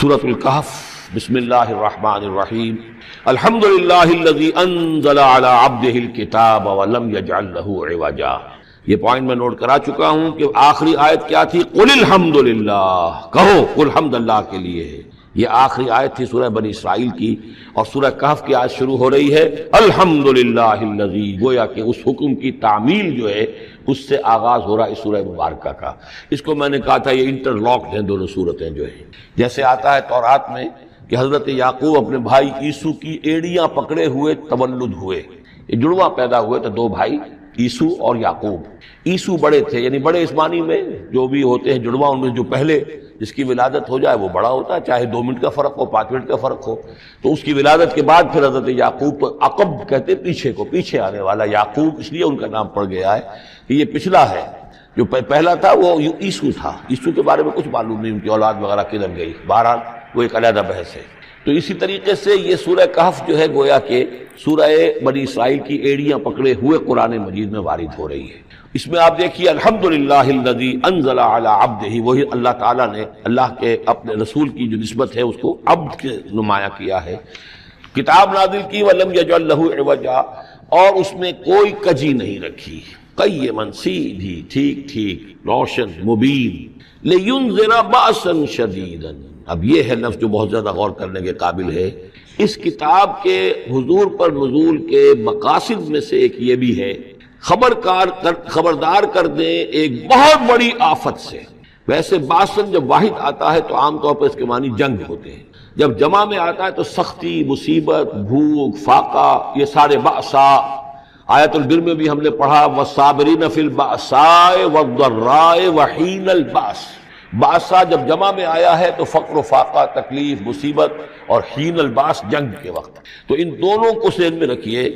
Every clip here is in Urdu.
سورۃ الکہف۔ بسم اللہ الرحمن الرحیم۔ الحمد للہ الذی انزل علی عبدہ الکتاب ولم یجعل لہ عوجا۔ یہ پوائنٹ میں نوٹ کرا چکا ہوں کہ آخری آیت کیا تھی؟ قل الحمد للہ، کہو قل حمد اللہ کے لیے ہے۔ یہ آخری آیت تھی سورہ بنی اسرائیل کی، اور سورہ کہف کی آیت شروع ہو رہی ہے الحمد للہ الذی، گویا کہ اس حکم کی تعمیل جو ہے اس سے آغاز ہو رہا ہے اس سورہ مبارکہ کا۔ اس کو میں نے کہا تھا یہ انٹر لاکڈ ہیں دونوں صورتیں جو ہیں، جیسے آتا ہے تورات میں کہ حضرت یعقوب اپنے بھائی عیسو کی ایڑیاں پکڑے ہوئے تولد ہوئے، یہ جڑواں پیدا ہوئے تو دو بھائی عیسو اور یعقوب۔ عیسو بڑے تھے، یعنی بڑے اس معنی میں جو بھی ہوتے ہیں جڑواں، ان میں جو پہلے جس کی ولادت ہو جائے وہ بڑا ہوتا ہے، چاہے 2 منٹ کا فرق ہو 5 منٹ کا فرق ہو۔ تو اس کی ولادت کے بعد پھر حضرت یعقوب کو عقب کہتے پیچھے کو، پیچھے آنے والا یعقوب، اس لیے ان کا نام پڑ گیا ہے کہ یہ پچھلا ہے۔ جو پہلا تھا وہ عیسو تھا، عیسو کے بارے میں کچھ معلوم نہیں ان کی اولاد وغیرہ کدھر گئی، بہرحال وہ ایک علیحدہ بحث ہے۔ تو اسی طریقے سے یہ سورہ کہف جو ہے گویا کہ سورہ بنی اسرائیل کی ایڑیاں پکڑے ہوئے قرآن مجید میں وارد ہو رہی ہے۔ اس میں آپ دیکھیے الحمدللہ الذی انزل علی عبدہ، وہی اللہ تعالیٰ نے اللہ کے اپنے رسول کی جو نسبت ہے اس کو عبد کے نمایاں کیا ہے۔ کتاب نازل کی ولم یجعل لہ عوجا، اور اس میں کوئی کجی نہیں رکھی، قیما، سیدھی، ٹھیک ٹھیک، روشن، مبین، لینذر بأسا شدیدا۔ اب یہ ہے لفظ جو بہت زیادہ غور کرنے کے قابل ہے۔ اس کتاب کے حضور پر نزول کے مقاصد میں سے ایک یہ بھی ہے خبردار کر دیں ایک بہت بڑی آفت سے۔ ویسے باسن جب واحد آتا ہے تو عام طور پر اس کے معنی جنگ ہوتے ہیں، جب جمع میں آتا ہے تو سختی، مصیبت، بھوک، فاقہ، یہ سارے بأسا۔ آیت البر میں بھی ہم نے پڑھا والصابرین فی البأساء والضراء وحین البأس۔ باسا جب جمع میں آیا ہے تو فقر و فاقہ، تکلیف، مصیبت، اور حین الباس جنگ کے وقت۔ تو ان دونوں کو ذہن میں رکھیے،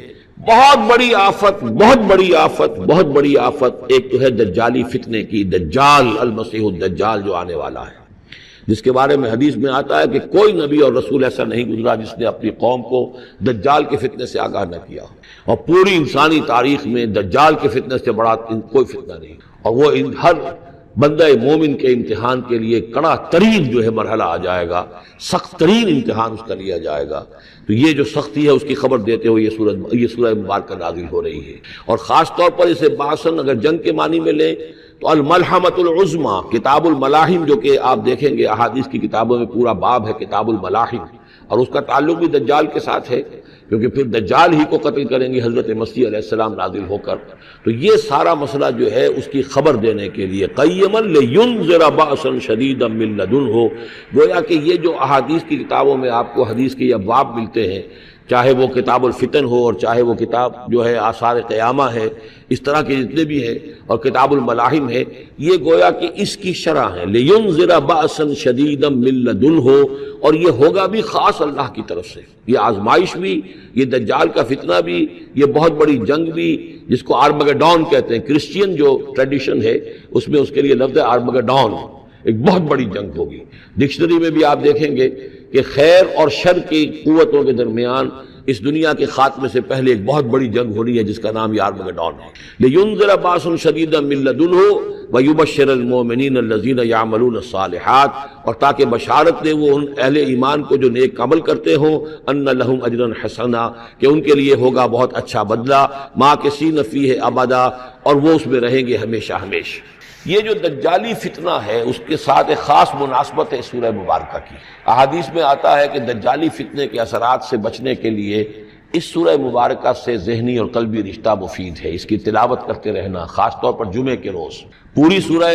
بہت بڑی آفت، بہت بڑی آفت، بہت بڑی آفت۔ ایک تو ہے دجالی فتنے کی، دجال المسیح الدجال جو آنے والا ہے، جس کے بارے میں حدیث میں آتا ہے کہ کوئی نبی اور رسول ایسا نہیں گزرا جس نے اپنی قوم کو دجال کے فتنے سے آگاہ نہ کیا ہو، اور پوری انسانی تاریخ میں دجال کے فتنے سے بڑا کوئی فتنہ نہیں، اور وہ ہر بندہ مومن کے امتحان کے لیے کڑا ترین جو ہے مرحلہ آ جائے گا، سخت ترین امتحان اس کا لیا جائے گا۔ تو یہ جو سختی ہے اس کی خبر دیتے ہوئے یہ سورہ مبارکہ نازل ہو رہی ہے۔ اور خاص طور پر اسے باسن اگر جنگ کے معنی میں لیں تو الملحمۃ العظمیٰ، کتاب الملاحم، جو کہ آپ دیکھیں گے احادیث کی کتابوں میں پورا باب ہے کتاب الملاحم، اور اس کا تعلق بھی دجال کے ساتھ ہے، کیونکہ پھر دجال ہی کو قتل کریں گے حضرت مسیح علیہ السلام نازل ہو کر۔ تو یہ سارا مسئلہ جو ہے اس کی خبر دینے کے لیے قیما لینذر بأسا شدیدا من لدنہ، گویا کہ یہ جو احادیث کی کتابوں میں آپ کو حدیث کے ابواب ملتے ہیں، چاہے وہ کتاب الفتن ہو اور چاہے وہ کتاب جو ہے آثار قیامہ ہے، اس طرح کے جتنے بھی ہیں، اور کتاب الملاحم ہے، یہ گویا کہ اس کی شرح ہے لینذر بأسا شدیدا من لدنہ، اور یہ ہوگا بھی خاص اللہ کی طرف سے۔ یہ آزمائش بھی، یہ دجال کا فتنہ بھی، یہ بہت بڑی جنگ بھی، جس کو آرمگڈون کہتے ہیں، کرسچین جو ٹریڈیشن ہے اس میں اس کے لیے لفظ ہے آرمگڈون، ایک بہت بڑی جنگ ہوگی۔ ڈکشنری میں بھی آپ دیکھیں گے کہ خیر اور شر کی قوتوں کے درمیان اس دنیا کے خاتمے سے پہلے ایک بہت بڑی جنگ ہونی ہے جس کا نام یہ آرمگڈون ہے۔ لینذر بأسا شدیدا من لدنہ ویبشر المؤمنین الذین یعملون الصالحات، اور تاکہ بشارت دے وہ ان اہل ایمان کو جو نیک عمل کرتے ہوں، ان لہم اجرا حسنا، کہ ان کے لیے ہوگا بہت اچھا بدلہ، ماکثین فیہ ابدا، اور وہ اس میں رہیں گے ہمیشہ ہمیشہ۔ یہ جو دجالی فتنہ ہے اس کے ساتھ ایک خاص مناسبت ہے سورہ مبارکہ کی۔ احادیث میں آتا ہے کہ دجالی فتنے کے اثرات سے بچنے کے لیے اس سورہ مبارکہ سے ذہنی اور قلبی رشتہ مفید ہے، اس کی تلاوت کرتے رہنا، خاص طور پر جمعے کے روز پوری سورہ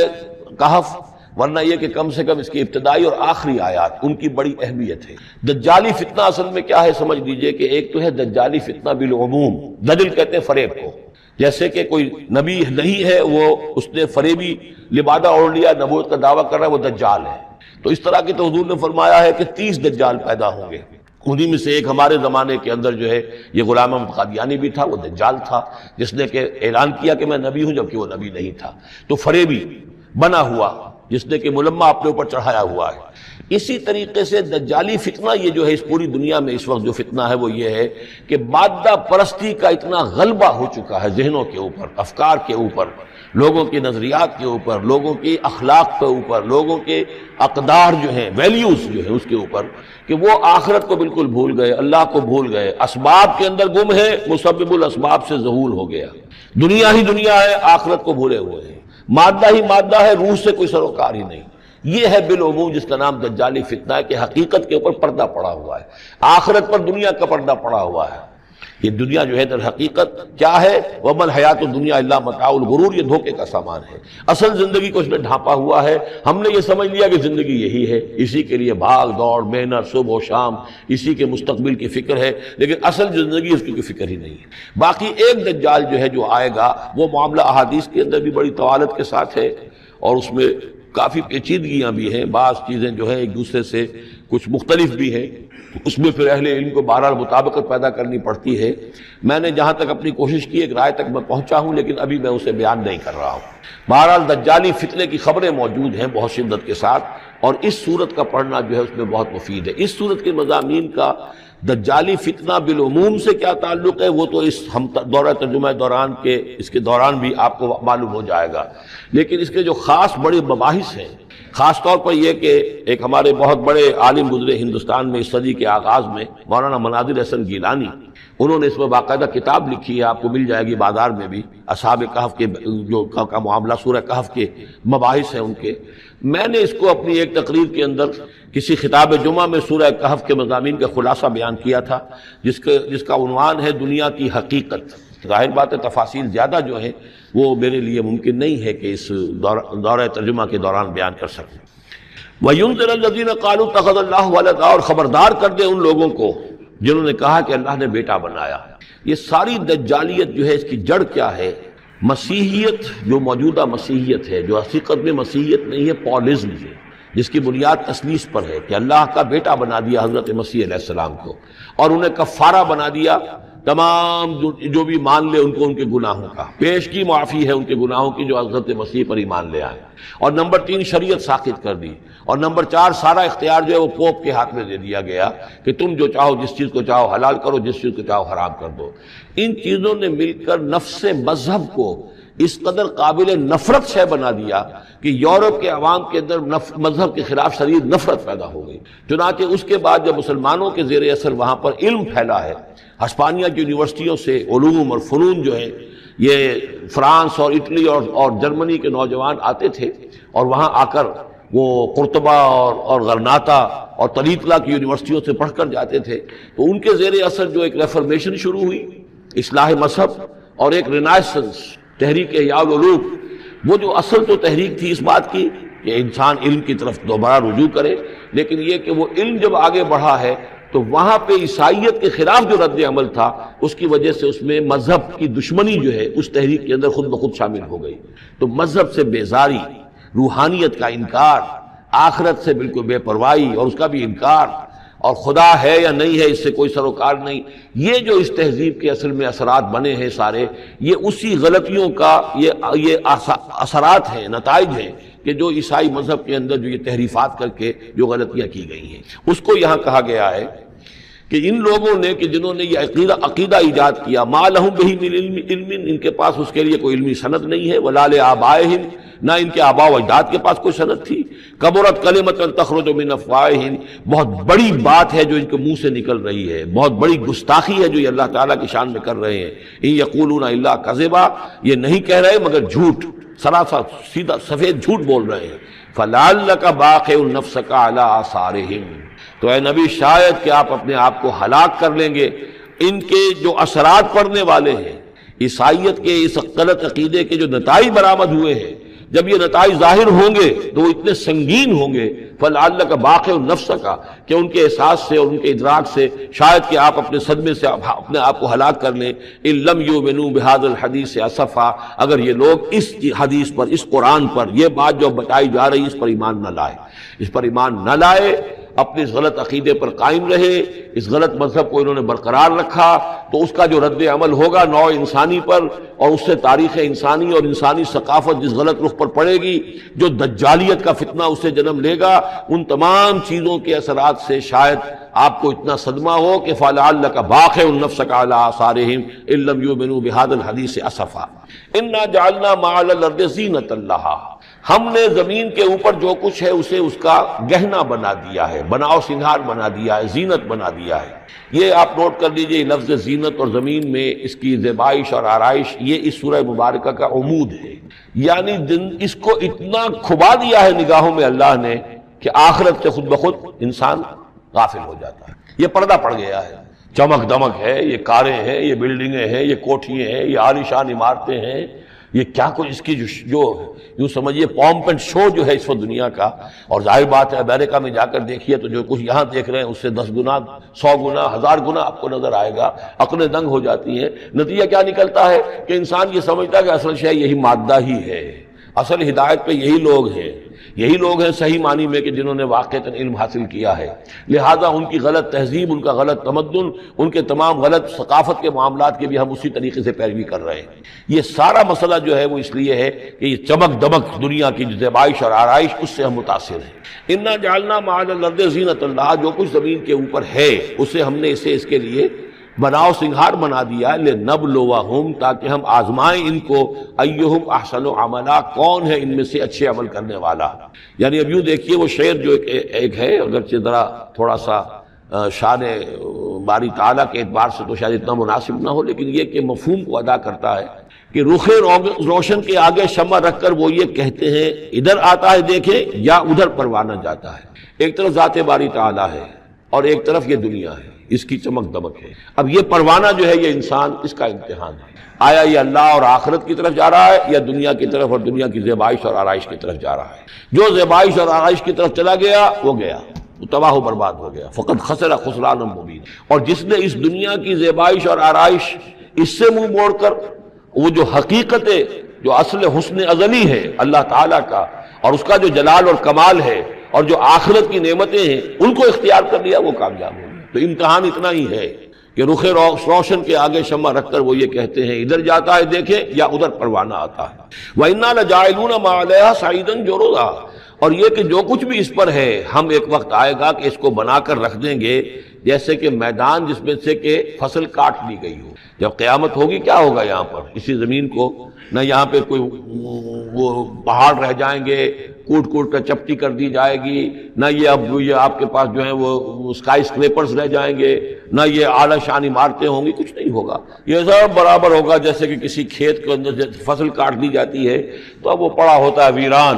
کہف، ورنہ یہ کہ کم سے کم اس کی ابتدائی اور آخری آیات ان کی بڑی اہمیت ہے۔ دجالی فتنہ اصل میں کیا ہے سمجھ لیجئے کہ ایک تو ہے دجالی فتنہ بالعموم، دجل کہتے ہیں فریب کو، جیسے کہ کوئی نبی نہیں ہے وہ اس نے فریبی لبادہ اوڑھ لیا، نبوت کا دعویٰ کر رہا ہے، وہ دجال ہے۔ تو اس طرح کی تو حضور نے فرمایا ہے کہ 30 دجال پیدا ہوں گے، انہی میں سے ایک ہمارے زمانے کے اندر جو ہے یہ غلام احمد قادیانی بھی تھا، وہ دجال تھا، جس نے کہ اعلان کیا کہ میں نبی ہوں جبکہ وہ نبی نہیں تھا۔ تو فریبی بنا ہوا جس نے کہ ملمہ اپنے اوپر چڑھایا ہوا ہے۔ اسی طریقے سے دجالی فتنہ یہ جو ہے اس پوری دنیا میں اس وقت جو فتنہ ہے وہ یہ ہے کہ مادہ پرستی کا اتنا غلبہ ہو چکا ہے ذہنوں کے اوپر، افکار کے اوپر، لوگوں کے نظریات کے اوپر، لوگوں کے اخلاق کے اوپر، لوگوں کے اقدار جو ہیں، ویلیوز جو ہیں اس کے اوپر، کہ وہ آخرت کو بالکل بھول گئے، اللہ کو بھول گئے، اسباب کے اندر گم ہے، مسبب الاسباب سے ذہول ہو گیا، دنیا ہی دنیا ہے، آخرت کو بھولے ہوئے ہیں، مادہ ہی مادہ ہے، روح سے کوئی سروکار ہی نہیں۔ یہ ہے بالعموم جس کا نام دجالی فتنہ ہے، کہ حقیقت کے اوپر پردہ پڑا ہوا ہے، آخرت پر دنیا کا پردہ پڑا ہوا ہے۔ یہ دنیا جو ہے در حقیقت کیا ہے؟ وَمَا الْحَيَاةُ الدُّنْيَا إِلَّا مَتَاعُ الْغُرُورِ، یہ دھوکے کا سامان ہے۔ اصل زندگی کو اس نے ڈھانپا ہوا ہے، ہم نے یہ سمجھ لیا کہ زندگی یہی ہے، اسی کے لیے بھاگ دوڑ محنت صبح و شام، اسی کے مستقبل کی فکر ہے، لیکن اصل زندگی اس کی کوئی فکر ہی نہیں ہے۔ باقی ایک دجال جو ہے جو آئے گا، وہ معاملہ احادیث کے اندر بھی بڑی طوالت کے ساتھ ہے، اور اس میں کافی پیچیدگیاں بھی ہیں، بعض چیزیں جو ہیں ایک دوسرے سے کچھ مختلف بھی ہیں، اس میں پھر اہل علم کو بہرحال مطابقت پیدا کرنی پڑتی ہے۔ میں نے جہاں تک اپنی کوشش کی ایک رائے تک میں پہنچا ہوں، لیکن ابھی میں اسے بیان نہیں کر رہا ہوں۔ بہرحال دجالی فتنے کی خبریں موجود ہیں بہت شدت کے ساتھ، اور اس صورت کا پڑھنا جو ہے اس میں بہت مفید ہے۔ اس صورت کے مضامین کا دجالی فتنہ بالعموم سے کیا تعلق ہے، وہ تو اس ہم دورہ ترجمہ دوران کے اس کے دوران بھی آپ کو معلوم ہو جائے گا، لیکن اس کے جو خاص بڑے مباحث ہیں، خاص طور پر یہ کہ ایک ہمارے بہت بڑے عالم گزرے ہندوستان میں اس صدی کے آغاز میں، مولانا مناظر حسن گیلانی، انہوں نے اس میں باقاعدہ کتاب لکھی ہے، آپ کو مل جائے گی بازار میں بھی، اصحاب کہف کے جو کا معاملہ سورہ کہف کے مباحث ہیں ان کے۔ میں نے اس کو اپنی ایک تقریر کے اندر کسی خطاب جمعہ میں سورہ کہف کے مضامین کا خلاصہ بیان کیا تھا، جس کا عنوان ہے دنیا کی حقیقت۔ ظاہر بات ہے تفاصیل زیادہ جو ہیں وہ میرے لیے ممکن نہیں ہے کہ اس دورہ ترجمہ کے دوران بیان کر سکوں۔ وَيُنذِرَ الَّذِينَ قَالُوا اتَّخَذَ اللَّهُ وَلَدًا، اور خبردار کر دے ان لوگوں کو جنہوں نے کہا کہ اللہ نے بیٹا بنایا۔ یہ ساری دجالیت جو ہے اس کی جڑ کیا ہے؟ مسیحیت، جو موجودہ مسیحیت ہے، جو حقیقت میں مسیحیت نہیں ہے، پالزم ہے، جس کی بنیاد تثلیث پر ہے کہ اللہ کا بیٹا بنا دیا حضرت مسیح علیہ السلام کو، اور انہیں کفارہ بنا دیا تمام جو بھی مان لے ان کو ان کے گناہوں کا، پیش کی معافی ہے ان کے گناہوں کی جو حضرت مسیح پر ایمان لے آئے، اور نمبر 3 شریعت ساقط کر دی، اور نمبر 4 سارا اختیار جو ہے وہ پوپ کے ہاتھ میں دے دیا گیا کہ تم جو چاہو جس چیز کو چاہو حلال کرو، جس چیز کو چاہو حرام کر دو۔ ان چیزوں نے مل کر نفس مذہب کو اس قدر قابل نفرت شے بنا دیا کہ یورپ کے عوام کے اندر مذہب کے خلاف شدید نفرت پیدا ہو گئی۔ چنانچہ اس کے بعد جب مسلمانوں کے زیر اثر وہاں پر علم پھیلا ہے، ہسپانیہ کی یونیورسٹیوں سے علوم اور فنون جو ہیں، یہ فرانس اور اٹلی اور جرمنی کے نوجوان آتے تھے، اور وہاں آ کر وہ قرطبہ اور غرناطہ اور طلیطلہ کی یونیورسٹیوں سے پڑھ کر جاتے تھے، تو ان کے زیر اثر جو ایک ریفرمیشن شروع ہوئی، اصلاح مذہب، اور ایک رینائسنس، تحریک احیاء العلوم، وہ جو اصل تو تحریک تھی اس بات کی کہ انسان علم کی طرف دوبارہ رجوع کرے، لیکن یہ کہ وہ علم جب آگے بڑھا ہے تو وہاں پہ عیسائیت کے خلاف جو رد عمل تھا اس کی وجہ سے اس میں مذہب کی دشمنی جو ہے اس تحریک کے اندر خود بخود شامل ہو گئی۔ تو مذہب سے بیزاری، روحانیت کا انکار، آخرت سے بالکل بے پرواہی اور اس کا بھی انکار، اور خدا ہے یا نہیں ہے اس سے کوئی سروکار نہیں، یہ جو اس تہذیب کے اصل میں اثرات بنے ہیں سارے، یہ اسی غلطیوں کا یہ اثرات ہیں، نتائج ہیں کہ جو عیسائی مذہب کے اندر جو یہ تحریفات کر کے جو غلطیاں کی گئی ہیں، اس کو یہاں کہا گیا ہے کہ ان لوگوں نے کہ جنہوں نے یہ عقیدہ ایجاد کیا، ما لہم بہ من علم، ان کے پاس اس کے لیے کوئی علمی سند نہیں ہے، ولا لآبائہم، نہ ان کے آباء و اجداد کے پاس کوئی سند تھی، کبرت کلمۃ تخرج من افواہہم، بہت بڑی بات ہے جو ان کے منہ سے نکل رہی ہے، بہت بڑی گستاخی ہے جو یہ اللہ تعالیٰ کی شان میں کر رہے ہیں، ان یقولون الا کذبا، یہ نہیں کہہ رہے مگر جھوٹ، سراسر سیدھا سفید جھوٹ بول رہے ہیں، فلعلک باخع نفسک علی آثارہم، تو اے نبی شاید کہ آپ اپنے آپ کو ہلاک کر لیں گے ان کے جو اثرات پڑنے والے ہیں، عیسائیت کے اس غلط عقیدے کے جو نتائج برآمد ہوئے ہیں، جب یہ نتائج ظاہر ہوں گے تو وہ اتنے سنگین ہوں گے، فلعلک باخع نفسک، کہ ان کے احساس سے اور ان کے ادراک سے شاید کہ آپ اپنے صدمے سے اپنے آپ کو ہلاک کر لیں، ان لم یؤمنوا بہذا الحدیث اسفا، اگر یہ لوگ اس حدیث پر، اس قرآن پر، یہ بات جو بتائی جا رہی اس پر ایمان نہ لائے، اس پر ایمان نہ لائے، اپنے اس غلط عقیدے پر قائم رہے، اس غلط مذہب کو انہوں نے برقرار رکھا، تو اس کا جو رد عمل ہوگا نوع انسانی پر، اور اس سے تاریخ انسانی اور انسانی ثقافت جس غلط رخ پر پڑے گی، جو دجالیت کا فتنہ اسے جنم لے گا، ان تمام چیزوں کے اثرات سے شاید آپ کو اتنا صدمہ ہو کہ فَلَعَلَّكَ بَاخِعٌ نَفْسَكَ عَلَىٰ آثَارِهِمْ إِن لَّمْ يُؤْمِنُوا بِهَٰذَا الْحَدِيثِ أَسَفًا إِنَّا جَعَلْنَا مَا عَلَى الْأَرْضِ زِينَةً لَّهَا، ہم نے زمین کے اوپر جو کچھ ہے اسے اس کا گہنا بنا دیا ہے، بناؤ سنگھار بنا دیا ہے، زینت بنا دیا ہے۔ یہ آپ نوٹ کر لیجئے، لفظ زینت اور زمین میں اس کی زیبائش اور آرائش، یہ اس سورہ مبارکہ کا عمود ہے، یعنی اس کو اتنا کھبا دیا ہے نگاہوں میں اللہ نے کہ آخرت سے خود بخود انسان غافل ہو جاتا ہے۔ یہ پردہ پڑ گیا ہے، چمک دمک ہے، یہ کاریں ہیں، یہ بلڈنگیں ہیں، یہ کوٹھیاں ہیں، یہ عالیشان عمارتیں ہیں، یہ کیا کچھ اس کی جو یوں سمجھیے پومپ اینڈ شو جو ہے اس وقت دنیا کا، اور ظاہر بات ہے امریکہ میں جا کر دیکھیے تو جو کچھ یہاں دیکھ رہے ہیں اس سے 10 گنا 100 گنا 1000 گنا آپ کو نظر آئے گا، عقلیں دنگ ہو جاتی ہیں۔ نتیجہ کیا نکلتا ہے کہ انسان یہ سمجھتا ہے کہ اصل شے یہی مادہ ہی ہے، اصل ہدایت پہ یہی لوگ ہیں، یہی لوگ ہیں صحیح معنی میں کہ جنہوں نے واقعتاً علم حاصل کیا ہے، لہذا ان کی غلط تہذیب، ان کا غلط تمدن، ان کے تمام غلط ثقافت کے معاملات کے بھی ہم اسی طریقے سے پیروی کر رہے ہیں۔ یہ سارا مسئلہ جو ہے وہ اس لیے ہے کہ یہ چمک دمک دنیا کی جو زیبائش اور آرائش، اس سے ہم متاثر ہیں۔ انا جعلنا ما علی الارض زینۃ اللہ، جو کچھ زمین کے اوپر ہے اسے ہم نے اسے اس کے لیے بناؤ سنگھار بنا دیا، لنبلوہم، تاکہ ہم آزمائیں ان کو، ایہم احسن عملا، کون ہے ان میں سے اچھے عمل کرنے والا۔ یعنی اب یوں دیکھیے وہ شعر جو ایک ہے، اگرچہ ذرا تھوڑا سا شان باری تعالیٰ کے اعتبار سے تو شاید اتنا مناسب نہ ہو، لیکن یہ کہ مفہوم کو ادا کرتا ہے کہ رخ روشن کے آگے شمع رکھ کر وہ یہ کہتے ہیں ادھر آتا ہے دیکھیں یا ادھر پروانہ جاتا ہے۔ ایک طرف ذات باری تعالیٰ ہے اور ایک طرف یہ دنیا ہے، اس کی چمک دمک ہے۔ اب یہ پروانہ جو ہے یہ انسان، اس کا امتحان ہے، آیا یہ اللہ اور آخرت کی طرف جا رہا ہے یا دنیا کی طرف اور دنیا کی زیبائش اور آرائش کی طرف جا رہا ہے۔ جو زیبائش اور آرائش کی طرف چلا گیا وہ گیا، وہ تباہ و برباد ہو گیا، فقط خسر خسرانا مبین۔ اور جس نے اس دنیا کی زیبائش اور آرائش اس سے منہ موڑ کر وہ جو حقیقت جو اصل حسن ازلی ہے اللہ تعالیٰ کا، اور اس کا جو جلال اور کمال ہے، اور جو آخرت کی نعمتیں ہیں ان کو اختیار کر لیا، وہ کامیاب ہو گیا۔ تو امتحان اتنا ہی ہے کہ رخ روشن کے آگے شمع رکھ کر وہ یہ کہتے ہیں ادھر جاتا ہے دیکھیں یا ادھر پروانہ آتا ہے۔ وَإِنَّا لَجَاعِلُونَ مَا عَلَيْهَا صَعِيدًا جُرُزًا، اور یہ کہ جو کچھ بھی اس پر ہے ہم ایک وقت آئے گا کہ اس کو بنا کر رکھ دیں گے جیسے کہ میدان جس میں سے کہ فصل کاٹ لی گئی ہو۔ جب قیامت ہوگی کیا ہوگا یہاں پر اسی زمین کو، نہ یہاں پہ کوئی وہ پہاڑ رہ جائیں گے کوٹ کوٹ کر چپٹی کر دی جائے گی، نہ یہ آپ کے پاس جو ہیں وہ اسکائی اسکریپرز رہ جائیں گے، نہ یہ اعلیٰ شان عمارتیں ہوں گی، کچھ نہیں ہوگا۔ یہ سب برابر ہوگا جیسے کہ کسی کھیت کے اندر فصل کاٹ دی جاتی ہے تو اب وہ پڑا ہوتا ہے ویران۔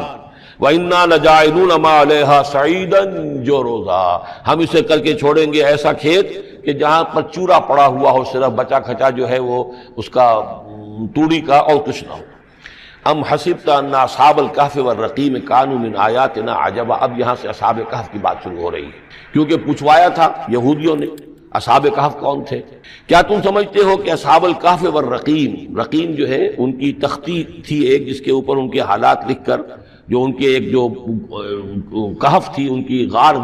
وَإِنَّا لَجَاعِلُونَ مَا عَلَيْهَا صَعِيدًا جُرُزًا، ہم اسے کر کے چھوڑیں گے ایسا کھیت کہ جہاں پر چورا پڑا ہوا ہو، صرف بچا کھچا جو ہے وہ اس کا توڑی کا، اور کچھ نہ ہو۔ ام حسبت ان اصحاب الکہف والرقیم کانوا من آیاتنا عجبا، اب یہاں سے اصحاب کہف کی بات شروع ہو رہی ہے، کیونکہ پوچھوایا تھا یہودیوں نے اصحاب کہف کون تھے۔ کیا تم سمجھتے ہو کہ اصحاب الکہف والرقیم، رقیم جو ہے ان کی تختی تھی ایک جس کے اوپر ان کے حالات لکھ کر، جو ان کے ایک جو کہف تھی ان کی غار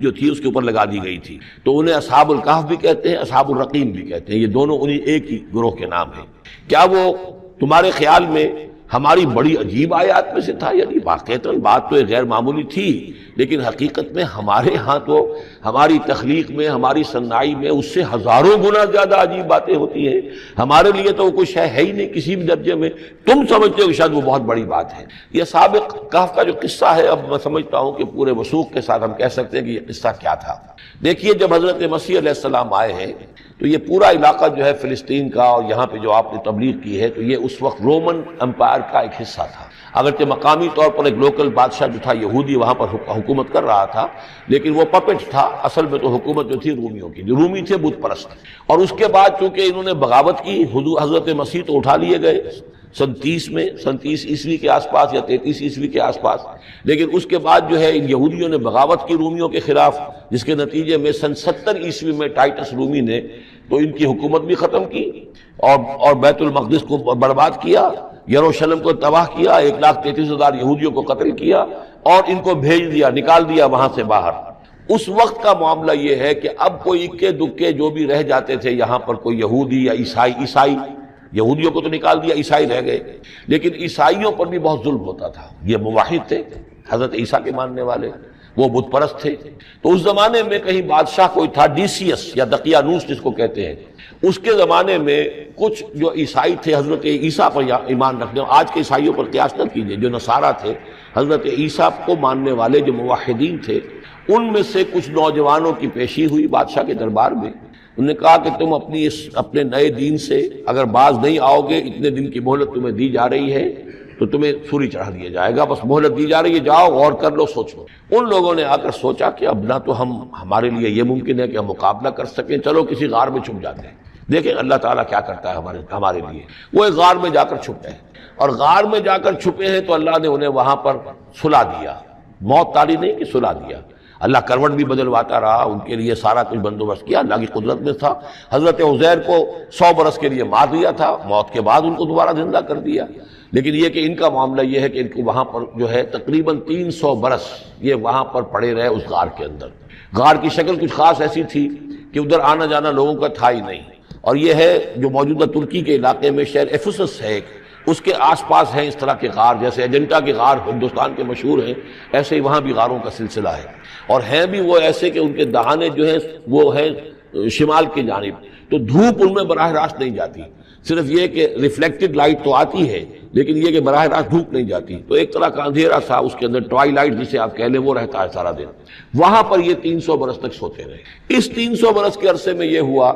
جو تھی اس کے اوپر لگا دی گئی تھی، تو انہیں اصحاب الکہف بھی کہتے ہیں، اصحاب الرقیم بھی کہتے ہیں، یہ دونوں انہیں ایک ہی گروہ کے نام ہیں۔ کیا وہ تمہارے خیال میں ہماری بڑی عجیب آیات میں سے تھا؟ یعنی واقعتاً بات تو غیر معمولی تھی، لیکن حقیقت میں ہمارے ہاں تو ہماری تخلیق میں، ہماری صنائی میں اس سے ہزاروں گنا زیادہ عجیب باتیں ہوتی ہیں، ہمارے لیے تو وہ کچھ ہے ہی نہیں کسی بھی درجے میں، تم سمجھتے ہو کہ شاید وہ بہت بڑی بات ہے۔ یہ سابق کہف کا جو قصہ ہے، اب میں سمجھتا ہوں کہ پورے وثوق کے ساتھ ہم کہہ سکتے ہیں کہ یہ قصہ کیا تھا۔ دیکھیے جب حضرت مسیح علیہ السلام آئے ہیں تو یہ پورا علاقہ جو ہے فلسطین کا، اور یہاں پہ جو آپ نے تبلیغ کی ہے، تو یہ اس وقت رومن امپائر کا ایک حصہ تھا۔ اگرچہ مقامی طور پر ایک لوکل بادشاہ جو تھا یہودی وہاں پر حکومت کر رہا تھا، لیکن وہ پپٹ تھا، اصل میں تو حکومت جو تھی رومیوں کی، جو رومی تھے بت پرست۔ اور اس کے بعد چونکہ انہوں نے بغاوت کی، حضرت مسیح تو اٹھا لیے گئے سن 30 عیسوی کے آس پاس یا 33 عیسوی کے آس پاس، لیکن اس کے بعد جو ہے ان یہودیوں نے بغاوت کی رومیوں کے خلاف، جس کے نتیجے میں سن 70 عیسوی میں ٹائٹس رومی نے تو ان کی حکومت بھی ختم کی اور بیت المقدس کو برباد کیا، یروشلم کو تباہ کیا، 1,33,000 یہودیوں کو قتل کیا اور ان کو بھیج دیا، نکال دیا وہاں سے باہر۔ اس وقت کا معاملہ یہ ہے کہ اب کوئی اکے دکے جو بھی رہ جاتے تھے یہاں پر، کوئی یہودی یا عیسائی، یہودیوں کو تو نکال دیا، عیسائی رہ گئے، لیکن عیسائیوں پر بھی بہت ظلم ہوتا تھا۔ یہ موحد تھے، حضرت عیسیٰ کے ماننے والے، وہ بت پرست تھے۔ تو اس زمانے میں کہیں بادشاہ کوئی تھا، ڈیسیس یا دقیانوس جس کو کہتے ہیں، اس کے زمانے میں کچھ جو عیسائی تھے حضرت عیسیٰ پر ایمان رکھنے، آج کے عیسائیوں پر قیاس نہ کیجیے، جو نصارہ تھے حضرت عیسیٰ کو ماننے والے جو موحدین تھے، ان میں سے کچھ نوجوانوں کی پیشی ہوئی بادشاہ کے دربار میں۔ انہوں نے کہا کہ تم اپنے نئے دین سے اگر باز نہیں آؤ گے، اتنے دن کی مہلت تمہیں دی جا رہی ہے تو تمہیں سولی چڑھا دیا جائے گا، بس مہلت دی جا رہی ہے، جاؤ غور کر لو، سوچو۔ ان لوگوں نے آ کر سوچا کہ اب نہ تو ہمارے لیے یہ ممکن ہے کہ ہم مقابلہ کر سکیں، چلو کسی غار میں چھپ جاتے ہیں، دیکھیں اللہ تعالیٰ کیا کرتا ہے ہمارے لیے۔ وہ ایک غار میں جا کر چھپے ہیں، اور غار میں جا کر چھپے ہیں تو اللہ نے انہیں وہاں پر سلا دیا، موت تاری نہیں کہ سلا دیا۔ اللہ کروٹ بھی بدلواتا رہا، ان کے لیے سارا کچھ بندوبست کیا، اللہ کی قدرت میں تھا۔ حضرت عزیر کو 100 برس کے لیے مار دیا تھا، موت کے بعد ان کو دوبارہ زندہ کر دیا۔ لیکن یہ کہ ان کا معاملہ یہ ہے کہ ان کو وہاں پر جو ہے تقریباً 300 برس یہ وہاں پر پڑے رہے اس غار کے اندر۔ غار کی شکل کچھ خاص ایسی تھی کہ ادھر آنا جانا لوگوں کا تھا ہی نہیں، اور یہ ہے جو موجودہ ترکی کے علاقے میں شہر ایفسس ہے، اس کے آس پاس ہیں اس طرح کے غار، جیسے ایجنٹا کے غار ہندوستان کے مشہور ہیں، ایسے ہی وہاں بھی غاروں کا سلسلہ ہے، اور ہیں بھی وہ ایسے کہ ان کے دہانے جو ہیں وہ ہے شمال کی جانب، تو دھوپ ان میں براہ راست نہیں جاتی، صرف یہ کہ ریفلیکٹڈ لائٹ تو آتی ہے لیکن یہ کہ براہ راست دھوپ نہیں جاتی، تو ایک طرح کا اندھیرا سا اس کے اندر، ٹوائی لائٹ جسے آپ کہہ لیں، وہ رہتا ہے سارا دن۔ وہاں پر یہ 300 برس تک سوتے رہے۔ اس 300 برس کے عرصے میں یہ ہوا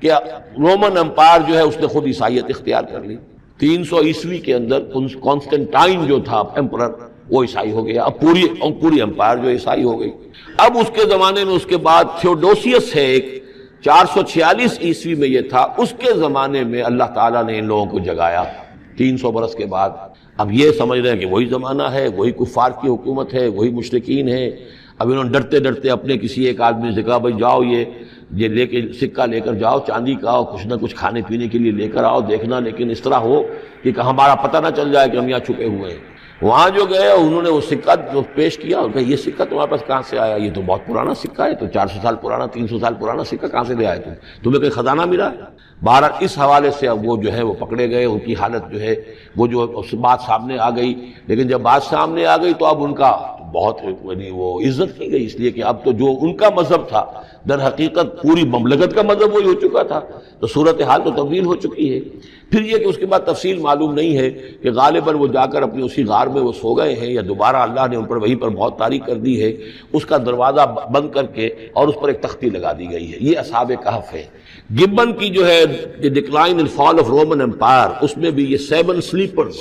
کہ رومن امپائر جو ہے اس نے خود عیسائیت اختیار کر لی۔ 300 عیسوی کے اندر کانسٹنٹائن جو تھا ایمپرر، وہ عیسائی ہو گیا، اب پوری امپائر جو عیسائی ہو گئی۔ اب اس کے زمانے میں اس کے بعد تھیوڈوسیس ہے ایک، 446 عیسوی میں یہ تھا، اس کے زمانے میں اللہ تعالیٰ نے ان لوگوں کو جگایا 300 برس کے بعد۔ اب یہ سمجھ رہے ہیں کہ وہی زمانہ ہے، وہی کفار کی حکومت ہے، وہی مشرکین ہے۔ اب انہوں نے ڈرتے ڈرتے اپنے کسی ایک آدمی سے کہا بھائی جاؤ یہ لے کے سکہ لے کر جاؤ، چاندی کا، کچھ نہ کچھ کھانے پینے کے لیے لے کر آؤ، دیکھنا لیکن اس طرح ہو کہ ہمارا پتہ نہ چل جائے کہ ہم یہاں چھپے ہوئے ہیں۔ وہاں جو گئے انہوں نے وہ سکہ جو پیش کیا، اور کہا یہ سکہ تمہارے پاس کہاں سے آیا؟ یہ تو بہت پرانا سکہ ہے، تو 400 سال پرانا، 300 سال پرانا سکہ کہاں سے لے آئے تمہیں کوئی خزانہ ملا ہے؟ بہرحال اس حوالے سے اب وہ جو ہے وہ پکڑے گئے، ان کی حالت جو ہے وہ جو بات سامنے آ گئی۔ لیکن جب بات سامنے آ گئی تو اب ان کا بہت وہ عزت کی گئی، اس لیے کہ اب تو جو ان کا مذہب تھا در حقیقت پوری مملکت کا مذہب وہی ہو چکا تھا، تو صورتحال تو تبدیل ہو چکی ہے۔ پھر یہ کہ اس کے بعد تفصیل معلوم نہیں ہے کہ غالباً وہ جا کر اپنی اسی غار میں وہ سو گئے ہیں، یا دوبارہ اللہ نے ان پر وہیں پر موت طاری کر دی ہے، اس کا دروازہ بند کر کے اور اس پر ایک تختی لگا دی گئی ہے۔ یہ اصحاب کہف ہے۔ گبن کی جو ہے decline and fall of Roman Empire, اس میں بھی یہ 7 سلیپرز،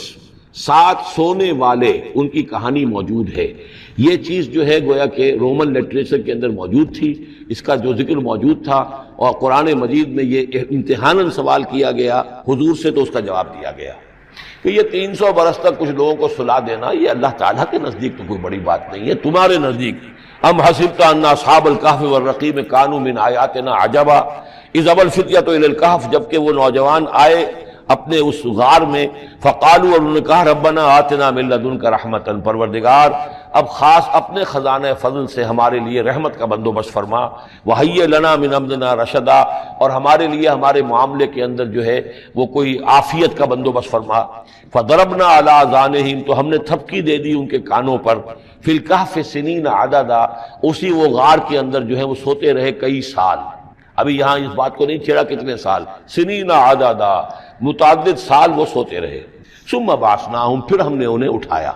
7 سونے والے، ان کی کہانی موجود ہے۔ یہ چیز جو ہے گویا کہ رومن لٹریچر کے اندر موجود تھی، اس کا جو ذکر موجود تھا، اور قرآن مجید میں یہ امتحاناً سوال کیا گیا حضور سے، تو اس کا جواب دیا گیا کہ یہ 300 برس تک کچھ لوگوں کو سلا دینا، یہ اللہ تعالیٰ کے نزدیک تو کوئی بڑی بات نہیں ہے، تمہارے نزدیک ام حسبت ان اصحاب الکہف والرقیم کانوا من آیاتنا عجبا اذ ابى الفتية الى الکہف، جبکہ وہ نوجوان آئے اپنے اس غار میں، فقالوا، اور انہوں نے کہا ربنا آتنا من لدنک رحمتا، پروردگار اب خاص اپنے خزانہ فضل سے ہمارے لیے رحمت کا بندوبست فرما، وہیئ لنا من امرنا رشدا، اور ہمارے لیے ہمارے معاملے کے اندر جو ہے وہ کوئی عافیت کا بندوبست فرما۔ فضربنا علی آذانہم، تو ہم نے تھپکی دے دی ان کے کانوں پر، فی الکہف سنین عددا، اسی وہ غار کے اندر جو ہے وہ سوتے رہے کئی سال۔ ابھی یہاں اس بات کو نہیں چھیڑا کتنے سال، سنین عددا، متعدد سال وہ سوتے رہے۔ ثم بعثناہم، پھر ہم نے انہیں اٹھایا،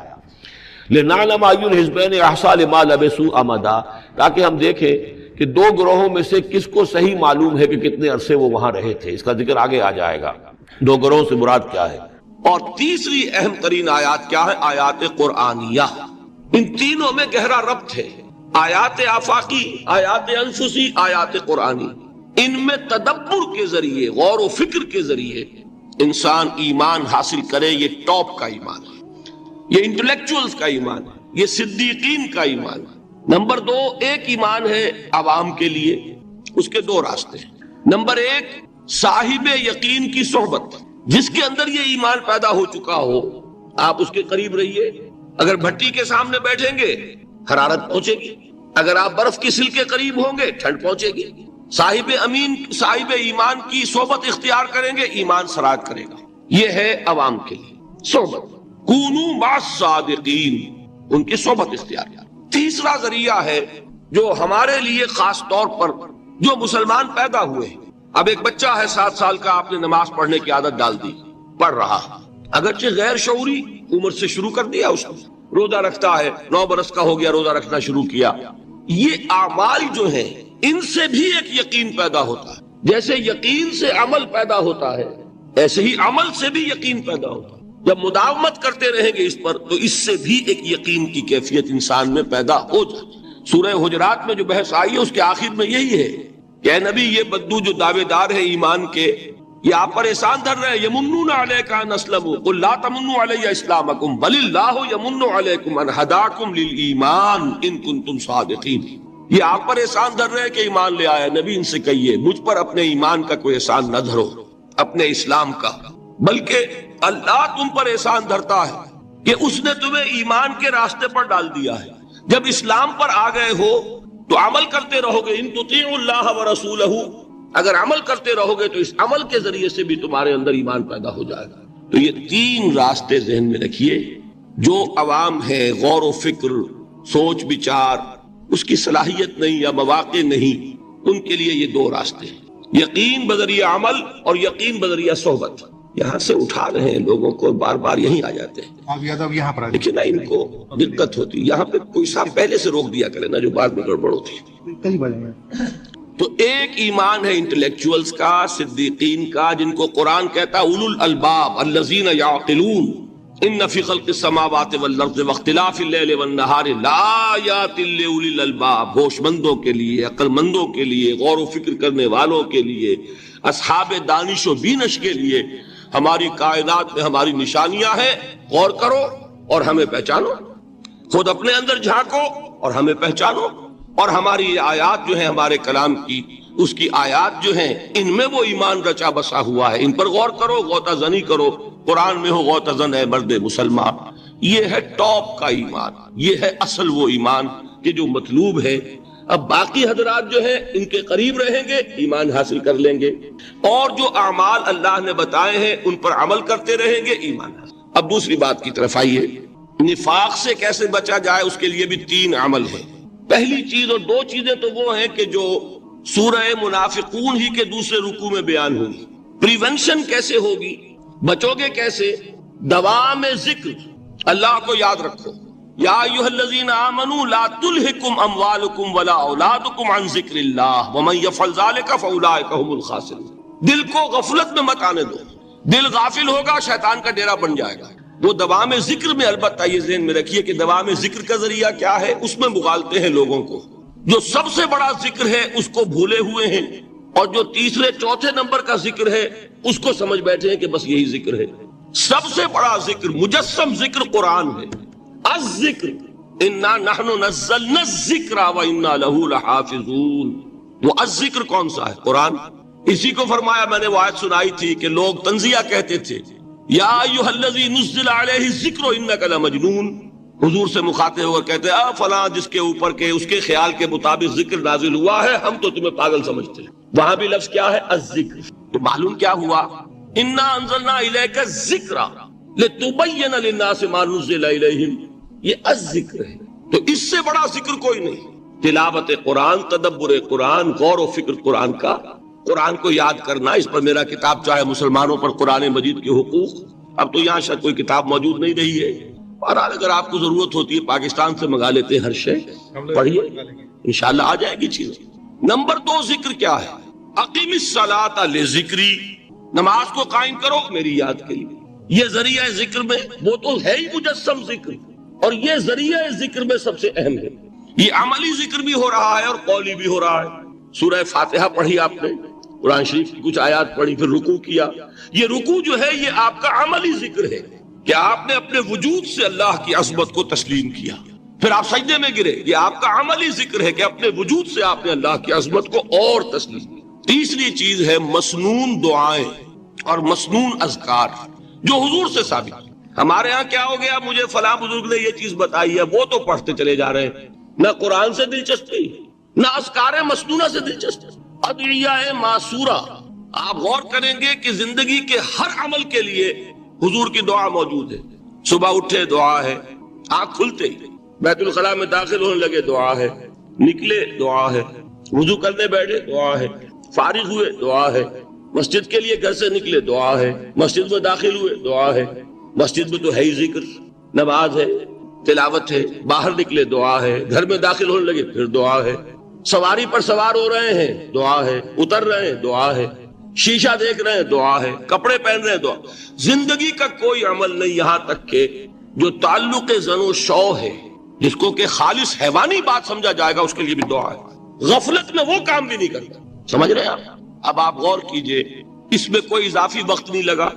لنعلم ای الحزبین احصیٰ لما لبثوا امدا، تاکہ ہم دیکھیں کہ 2 گروہوں میں سے کس کو صحیح معلوم ہے کہ کتنے عرصے وہ وہاں رہے تھے۔ اس کا ذکر آگے آ جائے گا 2 گروہوں سے مراد کیا ہے۔ اور تیسری اہم ترین آیات کیا ہے؟ آیات قرآنیہ۔ ان تینوں میں گہرا ربط ہے، آیات آفاقی، آیات انفسی، آیات قرآنی۔ ان میں تدبر کے ذریعے، غور و فکر کے ذریعے انسان ایمان حاصل کرے، یہ ٹاپ کا ایمان ہے، یہ انٹلیکچوئلز کا ایمان ہے، یہ صدیقین کا ایمان ہے۔ نمبر 2، ایک ایمان ہے عوام کے لیے، اس کے 2 راستے ہیں۔ نمبر 1، صاحب یقین کی صحبت، جس کے اندر یہ ایمان پیدا ہو چکا ہو، آپ اس کے قریب رہیے، اگر بھٹی کے سامنے بیٹھیں گے حرارت پہنچے گی، اگر آپ برف کی سل کے قریب ہوں گے ٹھنڈ پہنچے گی، صاحب امین صاحب ایمان کی صحبت اختیار کریں گے ایمان سرات کرے گا۔ یہ ہے عوام کے لیے صحبت، کونوا مع الصادقین، ان کی صحبت اختیار کیا۔ تیسرا ذریعہ ہے جو ہمارے لیے خاص طور پر جو مسلمان پیدا ہوئے ہیں، اب ایک بچہ ہے 7 سال کا، آپ نے نماز پڑھنے کی عادت ڈال دی، پڑھ رہا، اگرچہ غیر شعوری عمر سے شروع کر دیا، اس نے روزہ رکھتا ہے، 9 برس کا ہو گیا روزہ رکھنا شروع کیا۔ یہ اعمال جو ہیں ان سے بھی ایک یقین پیدا ہوتا ہے، جیسے یقین سے عمل پیدا ہوتا ہے ایسے ہی عمل سے بھی یقین پیدا ہوتا ہے۔ جب مداومت کرتے رہیں گے اس پر تو اس سے بھی ایک یقین کی کیفیت انسان میں پیدا ہو جاتی ہے۔ سورہ حجرات میں جو بحث آئی ہے اس کے آخر میں یہی ہے کہ اے نبی یہ بدو جو دعوے دار ہے ایمان کے، یہ آپ پر احسان دھر رہے ہیں، یمنون علیک ان اسلموا قل لا تمنوا علی اسلامکم بل اللہ یمن علیکم ان ہداکم للایمان ان کنتم صادقین۔ یہ آپ پر احسان دھر رہے ہیں کہ ایمان لے آیا، نبی ان سے کہیے مجھ پر اپنے ایمان کا کوئی احسان نہ دھرو، اپنے اسلام کا، بلکہ اللہ تم پر احسان دھرتا ہے کہ اس نے تمہیں ایمان کے راستے پر ڈال دیا ہے۔ جب اسلام پر آ گئے ہو تو عمل کرتے رہو گے، ان تطیعوا اللہ ورسولہ، اگر عمل کرتے رہو گے تو اس عمل کے ذریعے سے بھی تمہارے اندر ایمان پیدا ہو جائے گا۔ تو یہ 3 راستے ذہن میں رکھیے، جو عوام ہے غور و فکر، سوچ بچار، اس کی صلاحیت نہیں یا مواقع نہیں، ان کے لیے یہ 2 راستے ہیں، یقین بذریعہ عمل اور یقین بذریعہ صحبت۔ یہاں سے اٹھا رہے ہیں لوگوں کو، بار بار یہیں آ جاتے ہیں، لیکن ان کو دقت ہوتی، یہاں پہ کوئی صاحب پہلے سے روک دیا کرے نا جو بعد میں گڑبڑ ہوتی ہے۔ تو ایک ایمان ہے انٹلیکچوئلز کا، صدیقین کا، جن کو قرآن کہتا ہے اولو الالباب الذین یعقلون ان فی خلق السماوات والارض واختلاف اللیل والنہار لآیات لأولی الالباب، ہوش مندوں کے لیے، عقل مندوں کے لیے، غور و فکر کرنے والوں کے لیے، اصحاب دانش و بینش کے لیے ہماری کائنات میں ہماری نشانیاں ہیں، غور کرو اور ہمیں پہچانو، خود اپنے اندر جھانکو اور ہمیں پہچانو، اور ہماری یہ آیات جو ہیں ہمارے کلام کی، اس کی آیات جو ہیں ان میں وہ ایمان رچا بسا ہوا ہے، ان پر غور کرو، غوطہ زنی کرو، قرآن میں ہو غوطہ زن ہے مرد مسلمان۔ یہ ہے ٹاپ کا ایمان، یہ ہے اصل وہ ایمان کہ جو مطلوب ہے۔ اب باقی حضرات جو ہیں ان کے قریب رہیں گے، ایمان حاصل کر لیں گے، اور جو اعمال اللہ نے بتائے ہیں ان پر عمل کرتے رہیں گے، ایمان حاصل۔ اب دوسری بات کی طرف آئیے، نفاق سے کیسے بچا جائے، اس کے لیے بھی 3 عمل ہیں۔ پہلی چیز، اور 2 چیزیں تو وہ ہیں کہ جو سورہ منافقون ہی کے دوسرے رکوع میں بیان ہوگی۔ پریونشن کیسے ہوگی، بچو گے کیسے؟ دوام ذکر، اللہ کو یاد رکھو، یا ایھا الذین آمنوا لا تلہکم اموالکم ولا اولادکم عن ذکر اللہ ومن یفعل ذلک فاولئک هم الخاسرون۔ دل کو غفلت میں مت آنے دو، دل غافل ہوگا شیطان کا ڈیرا بن جائے گا۔ وہ دوام ذکر میں، البتہ یہ ذہن میں رکھیے کہ دوام ذکر کا ذریعہ کیا ہے، اس میں مغالتے ہیں لوگوں کو، جو سب سے بڑا ذکر ہے اس کو بھولے ہوئے ہیں، اور جو تیسرے چوتھے نمبر کا ذکر ہے اس کو سمجھ بیٹھے ہیں کہ بس یہی ذکر ہے۔ سب سے بڑا ذکر، مجسم ذکر قرآن ہے۔ الذکر انا نحن نزلنا الذکر وانا له لحافظون۔ وہ الذکر کون سا ہے؟ قرآن۔ اسی کو فرمایا، میں نے وہ آیت سنائی تھی کہ لوگ تنزیہ کہتے تھے، یا ایھا الذی نزل علیہ الذکر انک لمجنون، حضور سے مخاطب ہو کر کہتے ہیں فلاں جس کے اوپر کے اس کے خیال کے مطابق ذکر نازل ہوا ہے، ہم تو تمہیں پاگل سمجھتے ہیں۔ وہاں بھی لفظ کیا ہے؟ الذکر۔ تو معلوم کیا ہوا؟ انا انزلنا الیک الذکر لتبین للناس ما نزل الیہم، یہ الذکر ہے۔ تو اس سے بڑا ذکر کوئی نہیں۔ تلاوت قرآن، تدبر قرآن، غور و فکر قرآن کا، قرآن کو یاد کرنا۔ اس پر میرا کتاب چاہے مسلمانوں پر قرآن مجید کے حقوق، اب تو یہاں شاید کوئی کتاب موجود نہیں رہی ہے، بہرحال اگر آپ کو ضرورت ہوتی ہے پاکستان سے منگا لیتے ہیں، ہر شے پڑھیے، انشاءاللہ آ جائے گی چیز۔ نمبر 2 ذکر کیا ہے؟ اقیم الصلاۃ لذکری، نماز کو قائم کرو میری یاد کے لیے۔ یہ ذریعہ ذکر میں، وہ تو ہے ہی مجسم ذکر، اور یہ ذریعہ ذکر میں سب سے اہم ہے۔ یہ عملی ذکر بھی ہو رہا ہے اور قولی بھی ہو رہا ہے۔ سورہ فاتحہ پڑھی آپ نے، قرآن شریف کی کچھ آیات پڑھی، پھر رکوع کیا۔ یہ رکوع جو ہے یہ آپ کا عملی ذکر ہے کہ آپ نے اپنے وجود سے اللہ کی عظمت کو تسلیم کیا، پھر آپ سجدے میں گرے، یہ آپ کا عملی ذکر ہے کہ اپنے وجود سے آپ نے اللہ کی عظمت کو اور تسلیم کیا۔ تیسری چیز ہے مسنون دعائیں اور مسنون اذکار، جو حضور سے ثابت۔ ہمارے ہاں کیا ہو گیا، مجھے فلاں بزرگ نے یہ چیز بتائی ہے، وہ تو پڑھتے چلے جا رہے ہیں، نہ قرآن سے دلچسپی، نہ اذکار مسنونہ سے دلچسپی، ادعیہ معصورہ۔ آپ غور کریں گے کہ زندگی کے ہر عمل کے لیے حضور کی دعا موجود ہے۔ صبح اٹھے دعا ہے، آنکھ کھلتے ہی بیت الخلاء میں داخل ہونے لگے دعا ہے، نکلے دعا ہے، وضو کرنے بیٹھے دعا ہے، فارغ ہوئے دعا ہے، مسجد کے لیے گھر سے نکلے دعا ہے، مسجد میں داخل ہوئے دعا ہے، مسجد میں تو ہے ہی ذکر، نماز ہے، تلاوت ہے، باہر نکلے دعا ہے، گھر میں داخل ہونے لگے پھر دعا ہے، سواری پر سوار ہو رہے ہیں دعا ہے، اتر رہے ہیں دعا ہے، شیشہ دیکھ رہے ہیں دعا ہے، کپڑے پہن رہے ہیں دعا۔ زندگی کا کوئی عمل نہیں یہاں تک کہ جو تعلق زن و شو ہے، جس کو کہ خالص حیوانی بات سمجھا جائے گا، اس کے لیے بھی دعا ہے۔ غفلت میں وہ کام بھی نہیں کرتا، سمجھ رہے ہیں آپ؟ اب آپ غور کیجئے، اس میں کوئی اضافی وقت نہیں لگا،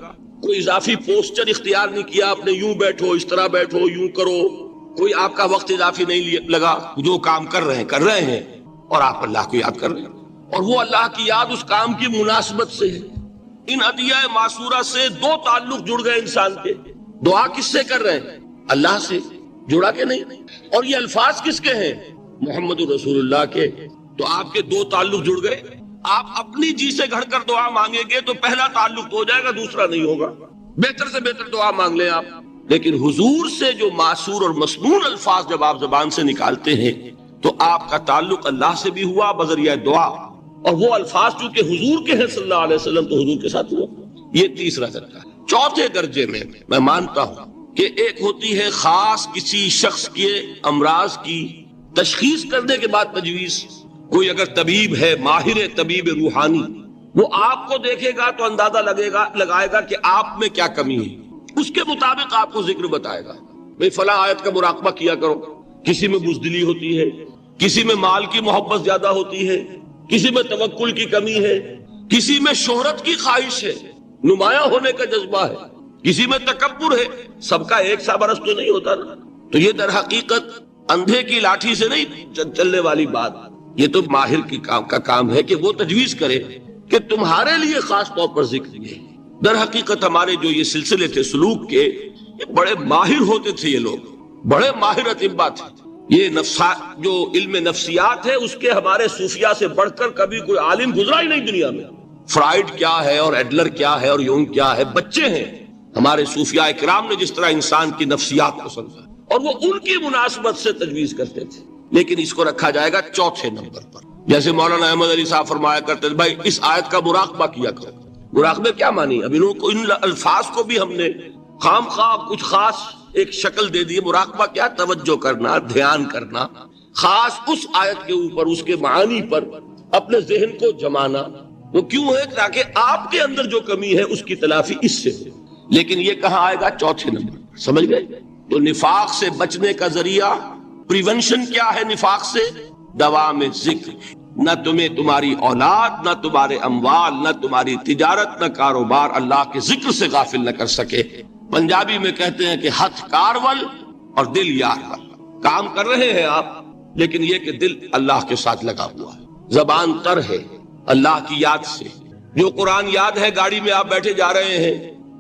کوئی اضافی پوسچر اختیار نہیں کیا آپ نے، یوں بیٹھو، اس طرح بیٹھو، یوں کرو، کوئی آپ کا وقت اضافی نہیں لگا۔ جو کام کر رہے ہیں اور آپ اللہ کو یاد کر رہے ہیں، اور وہ اللہ کی یاد اس کام کی مناسبت سے ہے۔ ان ادعیہ معصورہ سے دو تعلق جڑ گئے انسان کے۔ دعا کس سے کر رہے ہیں؟ اللہ سے، جڑا کہ نہیں؟ اور یہ الفاظ کس کے ہیں؟ محمد رسول اللہ کے۔ تو آپ کے دو تعلق جڑ گئے۔ آپ اپنی جی سے گھڑ کر دعا مانگیں گے تو پہلا تعلق تو ہو جائے گا، دوسرا نہیں ہوگا۔ بہتر سے بہتر دعا مانگ لیں آپ، لیکن حضور سے جو معصور اور مسنون الفاظ جب آپ زبان سے نکالتے ہیں تو آپ کا تعلق اللہ سے بھی ہوا بذریعہ دعا، اور وہ الفاظ چونکہ حضور کے ہیں صلی اللہ علیہ وسلم تو حضور کے ساتھ ہوا۔ یہ تیسرا درجہ ہے۔ چوتھے درجے میں مانتا ہوں کہ ایک ہوتی ہے خاص کسی شخص کے امراض کی تشخیص کرنے کے بعد تجویز۔ کوئی اگر طبیب ہے، ماہر طبیب روحانی، وہ آپ کو دیکھے گا تو اندازہ لگائے گا کہ آپ میں کیا کمی ہے، اس کے مطابق آپ کو ذکر بتائے گا۔ بھئی فلاں آیت کا مراقبہ کیا کرو۔ کسی میں بزدلی ہوتی ہے، کسی میں مال کی محبت زیادہ ہوتی ہے، کسی میں توکل کی کمی ہے، کسی میں شہرت کی خواہش ہے، نمایاں ہونے کا جذبہ ہے، کسی میں تکبر ہے۔ سب کا ایک سا برس تو نہیں ہوتا نا۔ تو یہ در حقیقت اندھے کی لاٹھی سے نہیں چلنے والی بات، یہ تو ماہر کی کا کام ہے کہ وہ تجویز کرے کہ تمہارے لیے خاص طور پر ذکر یہ ہے۔ در حقیقت ہمارے جو یہ سلسلے تھے سلوک کے، یہ بڑے ماہر ہوتے تھے، یہ لوگ بڑے ماہر اطباء تھے۔ یہ جو علم نفسیات ہے اس کے ہمارے صوفیاء سے بڑھ کر کبھی کوئی عالم گزرا ہی نہیں دنیا میں۔ فرائیڈ کیا ہے اور ایڈلر کیا ہے اور یونگ کیا ہے، بچے ہیں۔ ہمارے صوفیاء کرام نے جس طرح انسان کی نفسیات کو سمجھا اور وہ ان کی مناسبت سے تجویز کرتے تھے، لیکن اس کو رکھا جائے گا چوتھے نمبر پر۔ جیسے مولانا احمد علی صاحب فرمایا کرتے تھے، بھائی اس آیت کا مراقبہ کیا کرو۔ مراقبہ کیا مانی؟ اب ان الفاظ کو بھی ہم نے خام خواہ کچھ خاص ایک شکل دے دی۔ مراقبہ کیا؟ توجہ کرنا، دھیان کرنا، خاص اس آیت کے اوپر، اس کے معانی پر اپنے ذہن کو جمانا۔ وہ کیوں ہے؟ تاکہ آپ کے اندر جو کمی ہے اس کی تلافی اس سے ہو۔ لیکن یہ کہاں آئے گا؟ چوتھے نمبر پر، سمجھ گئے؟ تو نفاق سے بچنے کا ذریعہ، پریونشن کیا ہے نفاق سے؟ دوام ذکر۔ نہ تمہیں تمہاری اولاد، نہ تمہارے اموال، نہ تمہاری تجارت، نہ کاروبار اللہ کے ذکر سے غافل نہ کر سکے۔ پنجابی میں کہتے ہیں کہ ہتھ کارول اور دل یار ول۔ کام کر رہے ہیں آپ، لیکن یہ کہ دل اللہ کے ساتھ لگا ہوا ہے، زبان تر ہے اللہ کی یاد سے۔ جو قرآن یاد ہے، گاڑی میں آپ بیٹھے جا رہے ہیں،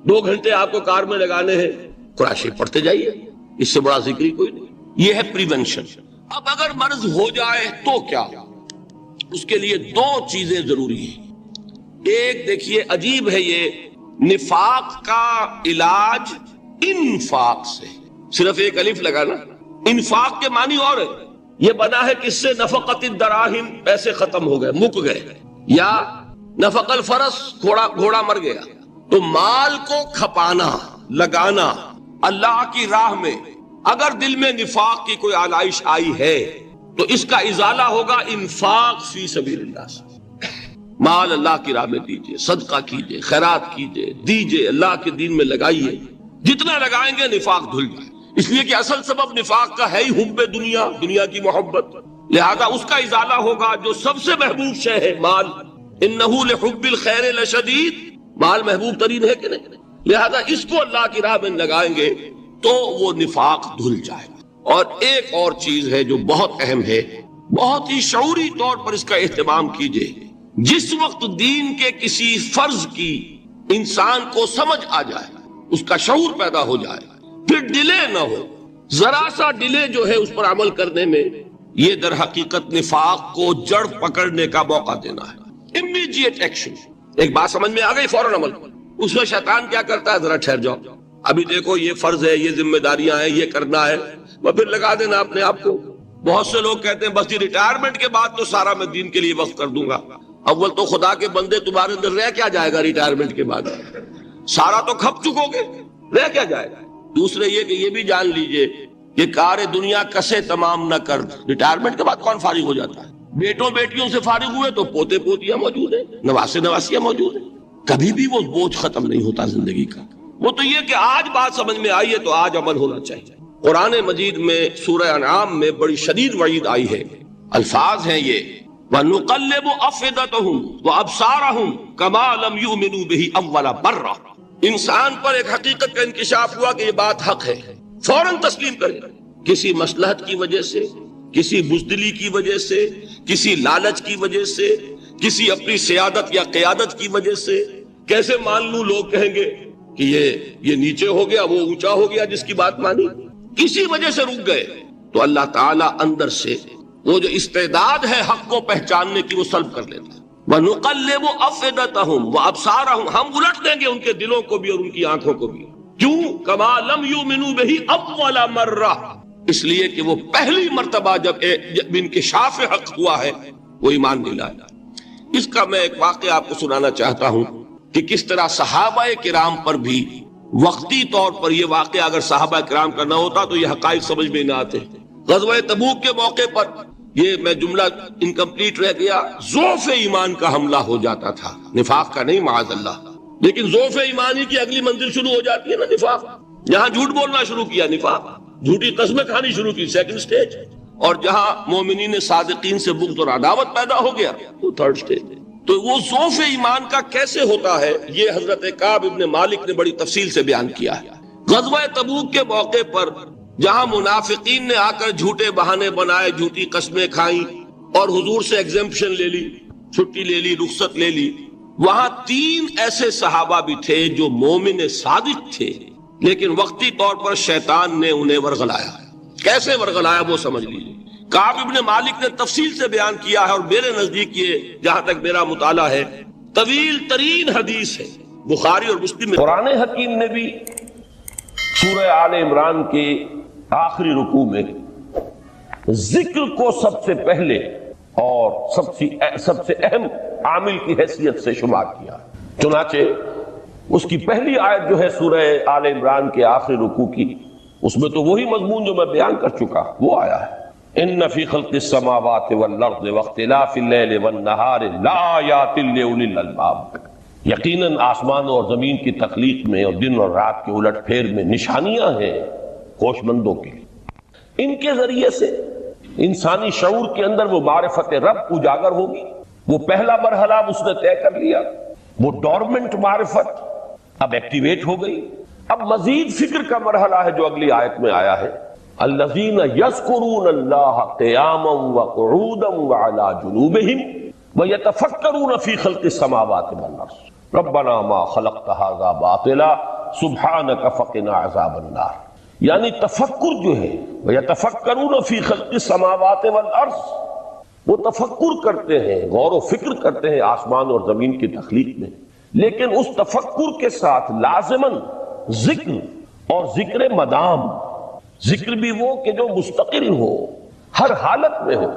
2 گھنٹے آپ کو کار میں لگانے ہیں، قرآن شریف پڑھتے جائیے، اس سے بڑا ذکر ہی کوئی نہیں۔ یہ ہے پریونشن۔ اب اگر مرض ہو جائے تو کیا؟ اس کے لیے 2 چیزیں ضروری ہیں۔ ایک دیکھیے، عجیب ہے یہ، نفاق کا علاج انفاق سے، صرف ایک الف لگانا۔ انفاق کے معنی اور ہے، یہ بنا ہے کس سے؟ نفقت الدراہم، پیسے ختم ہو گئے، مک گئے، یا نفق الفرس، گھوڑا مر گیا۔ تو مال کو کھپانا، لگانا اللہ کی راہ میں۔ اگر دل میں نفاق کی کوئی آلائش آئی ہے تو اس کا ازالہ ہوگا انفاق فی سبیل اللہ سے۔ مال اللہ کی راہ میں دیجئے، صدقہ کیجئے، خیرات کیجئے، دیجئے، اللہ کے دین میں لگائیے۔ جتنا لگائیں گے نفاق دھل جائے، اس لیے کہ اصل سبب نفاق کا ہے ہی حب دنیا، دنیا کی محبت۔ لہذا اس کا ازالہ ہوگا جو سب سے محبوب شے ہے، مال۔ انہ لحب الخیر لشدید، مال محبوب ترین ہے کہ نہیں؟ لہذا اس کو اللہ کی راہ میں لگائیں گے تو وہ نفاق دھل جائے گا۔ اور ایک اور چیز ہے جو بہت اہم ہے، بہت ہی شعوری طور پر اس کا اہتمام کیجئے۔ جس وقت دین کے کسی فرض کی انسان کو سمجھ آ جائے، اس کا شعور پیدا ہو جائے، پھر ڈیلے نہ ہو۔ ذرا سا ڈیلے جو ہے اس پر عمل کرنے میں یہ در حقیقت نفاق کو جڑ پکڑنے کا موقع دینا ہے. Immediate action. ایک بات سمجھ میں آ گئی، فوراً عمل. اس میں شیطان کیا کرتا ہے، ذرا ٹھہر جاؤ، ابھی دیکھو یہ فرض ہے، یہ ذمہ داریاں ہیں، یہ کرنا ہے، وہ پھر لگا دینا اپنے آپ کو. بہت سے لوگ کہتے ہیں بس یہ ریٹائرمنٹ کے بعد تو سارا میں دین کے لیے وقف کر دوں گا. اول تو خدا کے بندے تمہارے اندر رہ کیا جائے گا ریٹائرمنٹ کے بعد؟ سارا تو کھپ چکو گے، رہ کیا جائے گا؟ دوسرے یہ کہ یہ بھی جان لیجئے کہ کار دنیا کسے تمام نہ کر. ریٹائرمنٹ کے بعد کون فارغ ہو جاتا ہے؟ بیٹوں بیٹیوں سے فارغ ہوئے تو پوتے پوتیاں موجود ہیں، نواسے نواسیاں موجود ہیں. کبھی بھی وہ بوجھ ختم نہیں ہوتا زندگی کا. وہ تو یہ کہ آج بات سمجھ میں آئی ہے تو آج عمل ہونا چاہیے. قرآن مجید میں سورہ انعام میں بڑی شدید وعید آئی ہے. الفاظ ہیں یہ وَنُقَلِّبُ أَفْئِدَتَهُمْ وَأَبْصَارَهُمْ كَمَا لَمْ يُؤْمِنُوا بِهِ أَوَّلَ مَرَّةٍ. انسان پر ایک حقیقت کا انکشاف ہوا کہ یہ بات حق ہے، فوراً تسلیم کرے. کسی مصلحت کی وجہ سے، کسی بزدلی کی وجہ سے، کسی لالچ کی وجہ سے، کسی اپنی سیادت یا قیادت کی وجہ سے کیسے مان لوں؟ لوگ کہیں گے کہ یہ نیچے ہو گیا، وہ اونچا ہو گیا جس کی بات مانی. کسی وجہ سے رک گئے تو اللہ تعالیٰ اندر سے وہ جو استعداد ہے حق کو پہچاننے کی وہ سلب کر لیتا ہے. وَنُقَلِّبُ أَفْئِدَتَهُمْ وَأَبْصَارَهُمْ. ہم الٹ دیں گے ان کے دلوں کو بھی اور ان کی آنکھوں کو بھی. کیوں؟ كَمَا لَمْ يُؤْمِنُوا بِهِ أَوَّلَ مَرَّةٍ. اس لیے کہ وہ پہلی مرتبہ جب انکشاف حق ہوا ہے وہ ایمان نہیں لایا. اس کا میں ایک واقعہ آپ کو سنانا چاہتا ہوں کہ کس طرح صحابہ کرام پر بھی وقتی طور پر یہ واقعہ اگر صحابہ کرام کا نہ ہوتا تو یہ حقائق سمجھ میں نہ آتے. غزوہ تبوک کے موقع پر یہ میں جملہ انکمپلیٹ رہ گیا، ضعف ایمان کا حملہ ہو جاتا تھا، نفاق کا نہیں معاذ اللہ. لیکن ضعف ایمانی کی اگلی منزل شروع ہو جاتی ہے نا، نفاق. جہاں جھوٹ بولنا شروع کیا نفاق، جھوٹی قسمیں کھانی شروع کی سیکنڈ سٹیج، اور جہاں مومنین صادقین سے بغض اور عداوت پیدا ہو گیا وہ تھرڈ سٹیج. تو وہ ضعف ایمان کا کیسے ہوتا ہے یہ حضرت کعب ابن مالک نے بڑی تفصیل سے بیان کیا ہے. غزوہ تبوک کے موقع پر جہاں منافقین نے آ کر جھوٹے بہانے بنائے، جھوٹی قسمیں کھائیں اور حضور سے ایگزمپشن لے لی، چھٹی لے لی، رخصت لے لی، وہاں 3 ایسے صحابہ بھی تھے جو مومن صادق تھے، لیکن وقتی طور پر شیطان نے انہیں ورغلایا. کیسے ورغلایا وہ سمجھ لیجیے. کعب ابن مالک نے تفصیل سے بیان کیا ہے، اور میرے نزدیک یہ جہاں تک میرا مطالعہ ہے طویل ترین حدیث ہے، بخاری اور مسلم میں. قرآن حکیم نے بھی سورہ آل عمران کے آخری رکوع میں ذکر کو سب سے پہلے اور سب سے اہم عامل کی حیثیت سے شمار کیا. چنانچہ اس کی پہلی آیت جو ہے سورہ آل عمران کے آخری رکوع کی، اس میں تو وہی مضمون جو میں بیان کر چکا وہ آیا ہے. ان فی خلق السماوات والارض واختلاف اللیل والنہار لآیات لأولی الالباب. یقیناً آسمان اور زمین کی تخلیق میں اور دن اور رات کے الٹ پھیر میں نشانیاں ہیں ہوش مندوں کے لیے. ان کے ذریعے سے انسانی شعور کے اندر وہ معرفت رب اجاگر ہوگی. وہ پہلا مرحلہ اس نے طے کر لیا، وہ ڈورمنٹ معرفت اب ایکٹیویٹ ہو گئی. اب مزید فکر کا مرحلہ ہے جو اگلی آیت میں آیا ہے، الذین یذکرون اللہ قیاما وقعودا وعلی جنوبہم ویتفکرون فی خلق السماوات والارض ربنا ما خلقت ھذا باطلا سبحانک فقنا عذاب النار. یعنی تفکر جو ہے ویتفکرون فی خلق السماوات والارض، وہ تفکر کرتے ہیں، غور و فکر کرتے ہیں آسمان اور زمین کی تخلیق میں، لیکن اس تفکر کے ساتھ لازماً ذکر اور ذکر مدام. ذکر بھی وہ کہ جو مستقل ہو، ہر حالت میں ہو.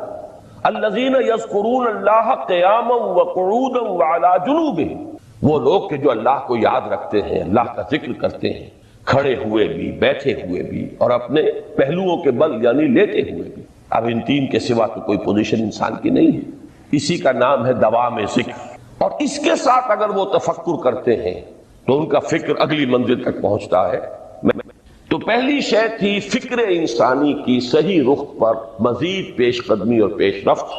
الذین یذکرون اللہ قیاما وقعودا وعلی جنوبہم، وہ لوگ کہ جو اللہ کو یاد رکھتے ہیں، اللہ کا ذکر کرتے ہیں، کھڑے ہوئے بھی، بیٹھے ہوئے بھی، اور اپنے پہلوؤں کے بل یعنی لیٹے ہوئے بھی. اب ان 3 کے سوا تو کوئی پوزیشن انسان کی نہیں ہے. اسی کا نام ہے دوام ذکر. اور اس کے ساتھ اگر وہ تفکر کرتے ہیں تو ان کا فکر اگلی منزل تک پہنچتا ہے. تو پہلی شے تھی فکر انسانی کی صحیح رخ پر مزید پیش قدمی اور پیش رفت،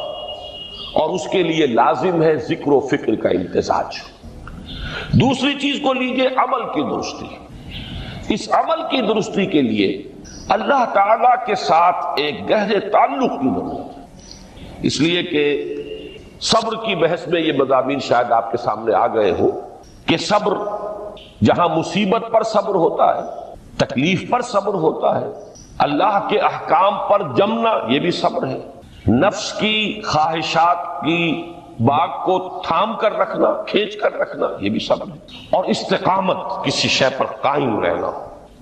اور اس کے لیے لازم ہے ذکر و فکر کا امتزاج. دوسری چیز کو لیجئے عمل کی درستی. اس عمل کی درستی کے لیے اللہ تعالیٰ کے ساتھ ایک گہرے تعلق کی ضرورت ہے. اس لیے کہ صبر کی بحث میں یہ مضامین شاید آپ کے سامنے آ گئے ہو کہ صبر جہاں مصیبت پر صبر ہوتا ہے، تکلیف پر صبر ہوتا ہے، اللہ کے احکام پر جمنا یہ بھی صبر ہے، نفس کی خواہشات کی باغ کو تھام کر رکھنا، کھینچ کر رکھنا، یہ بھی صبر ہے، اور استقامت کسی شے پر قائم رہنا،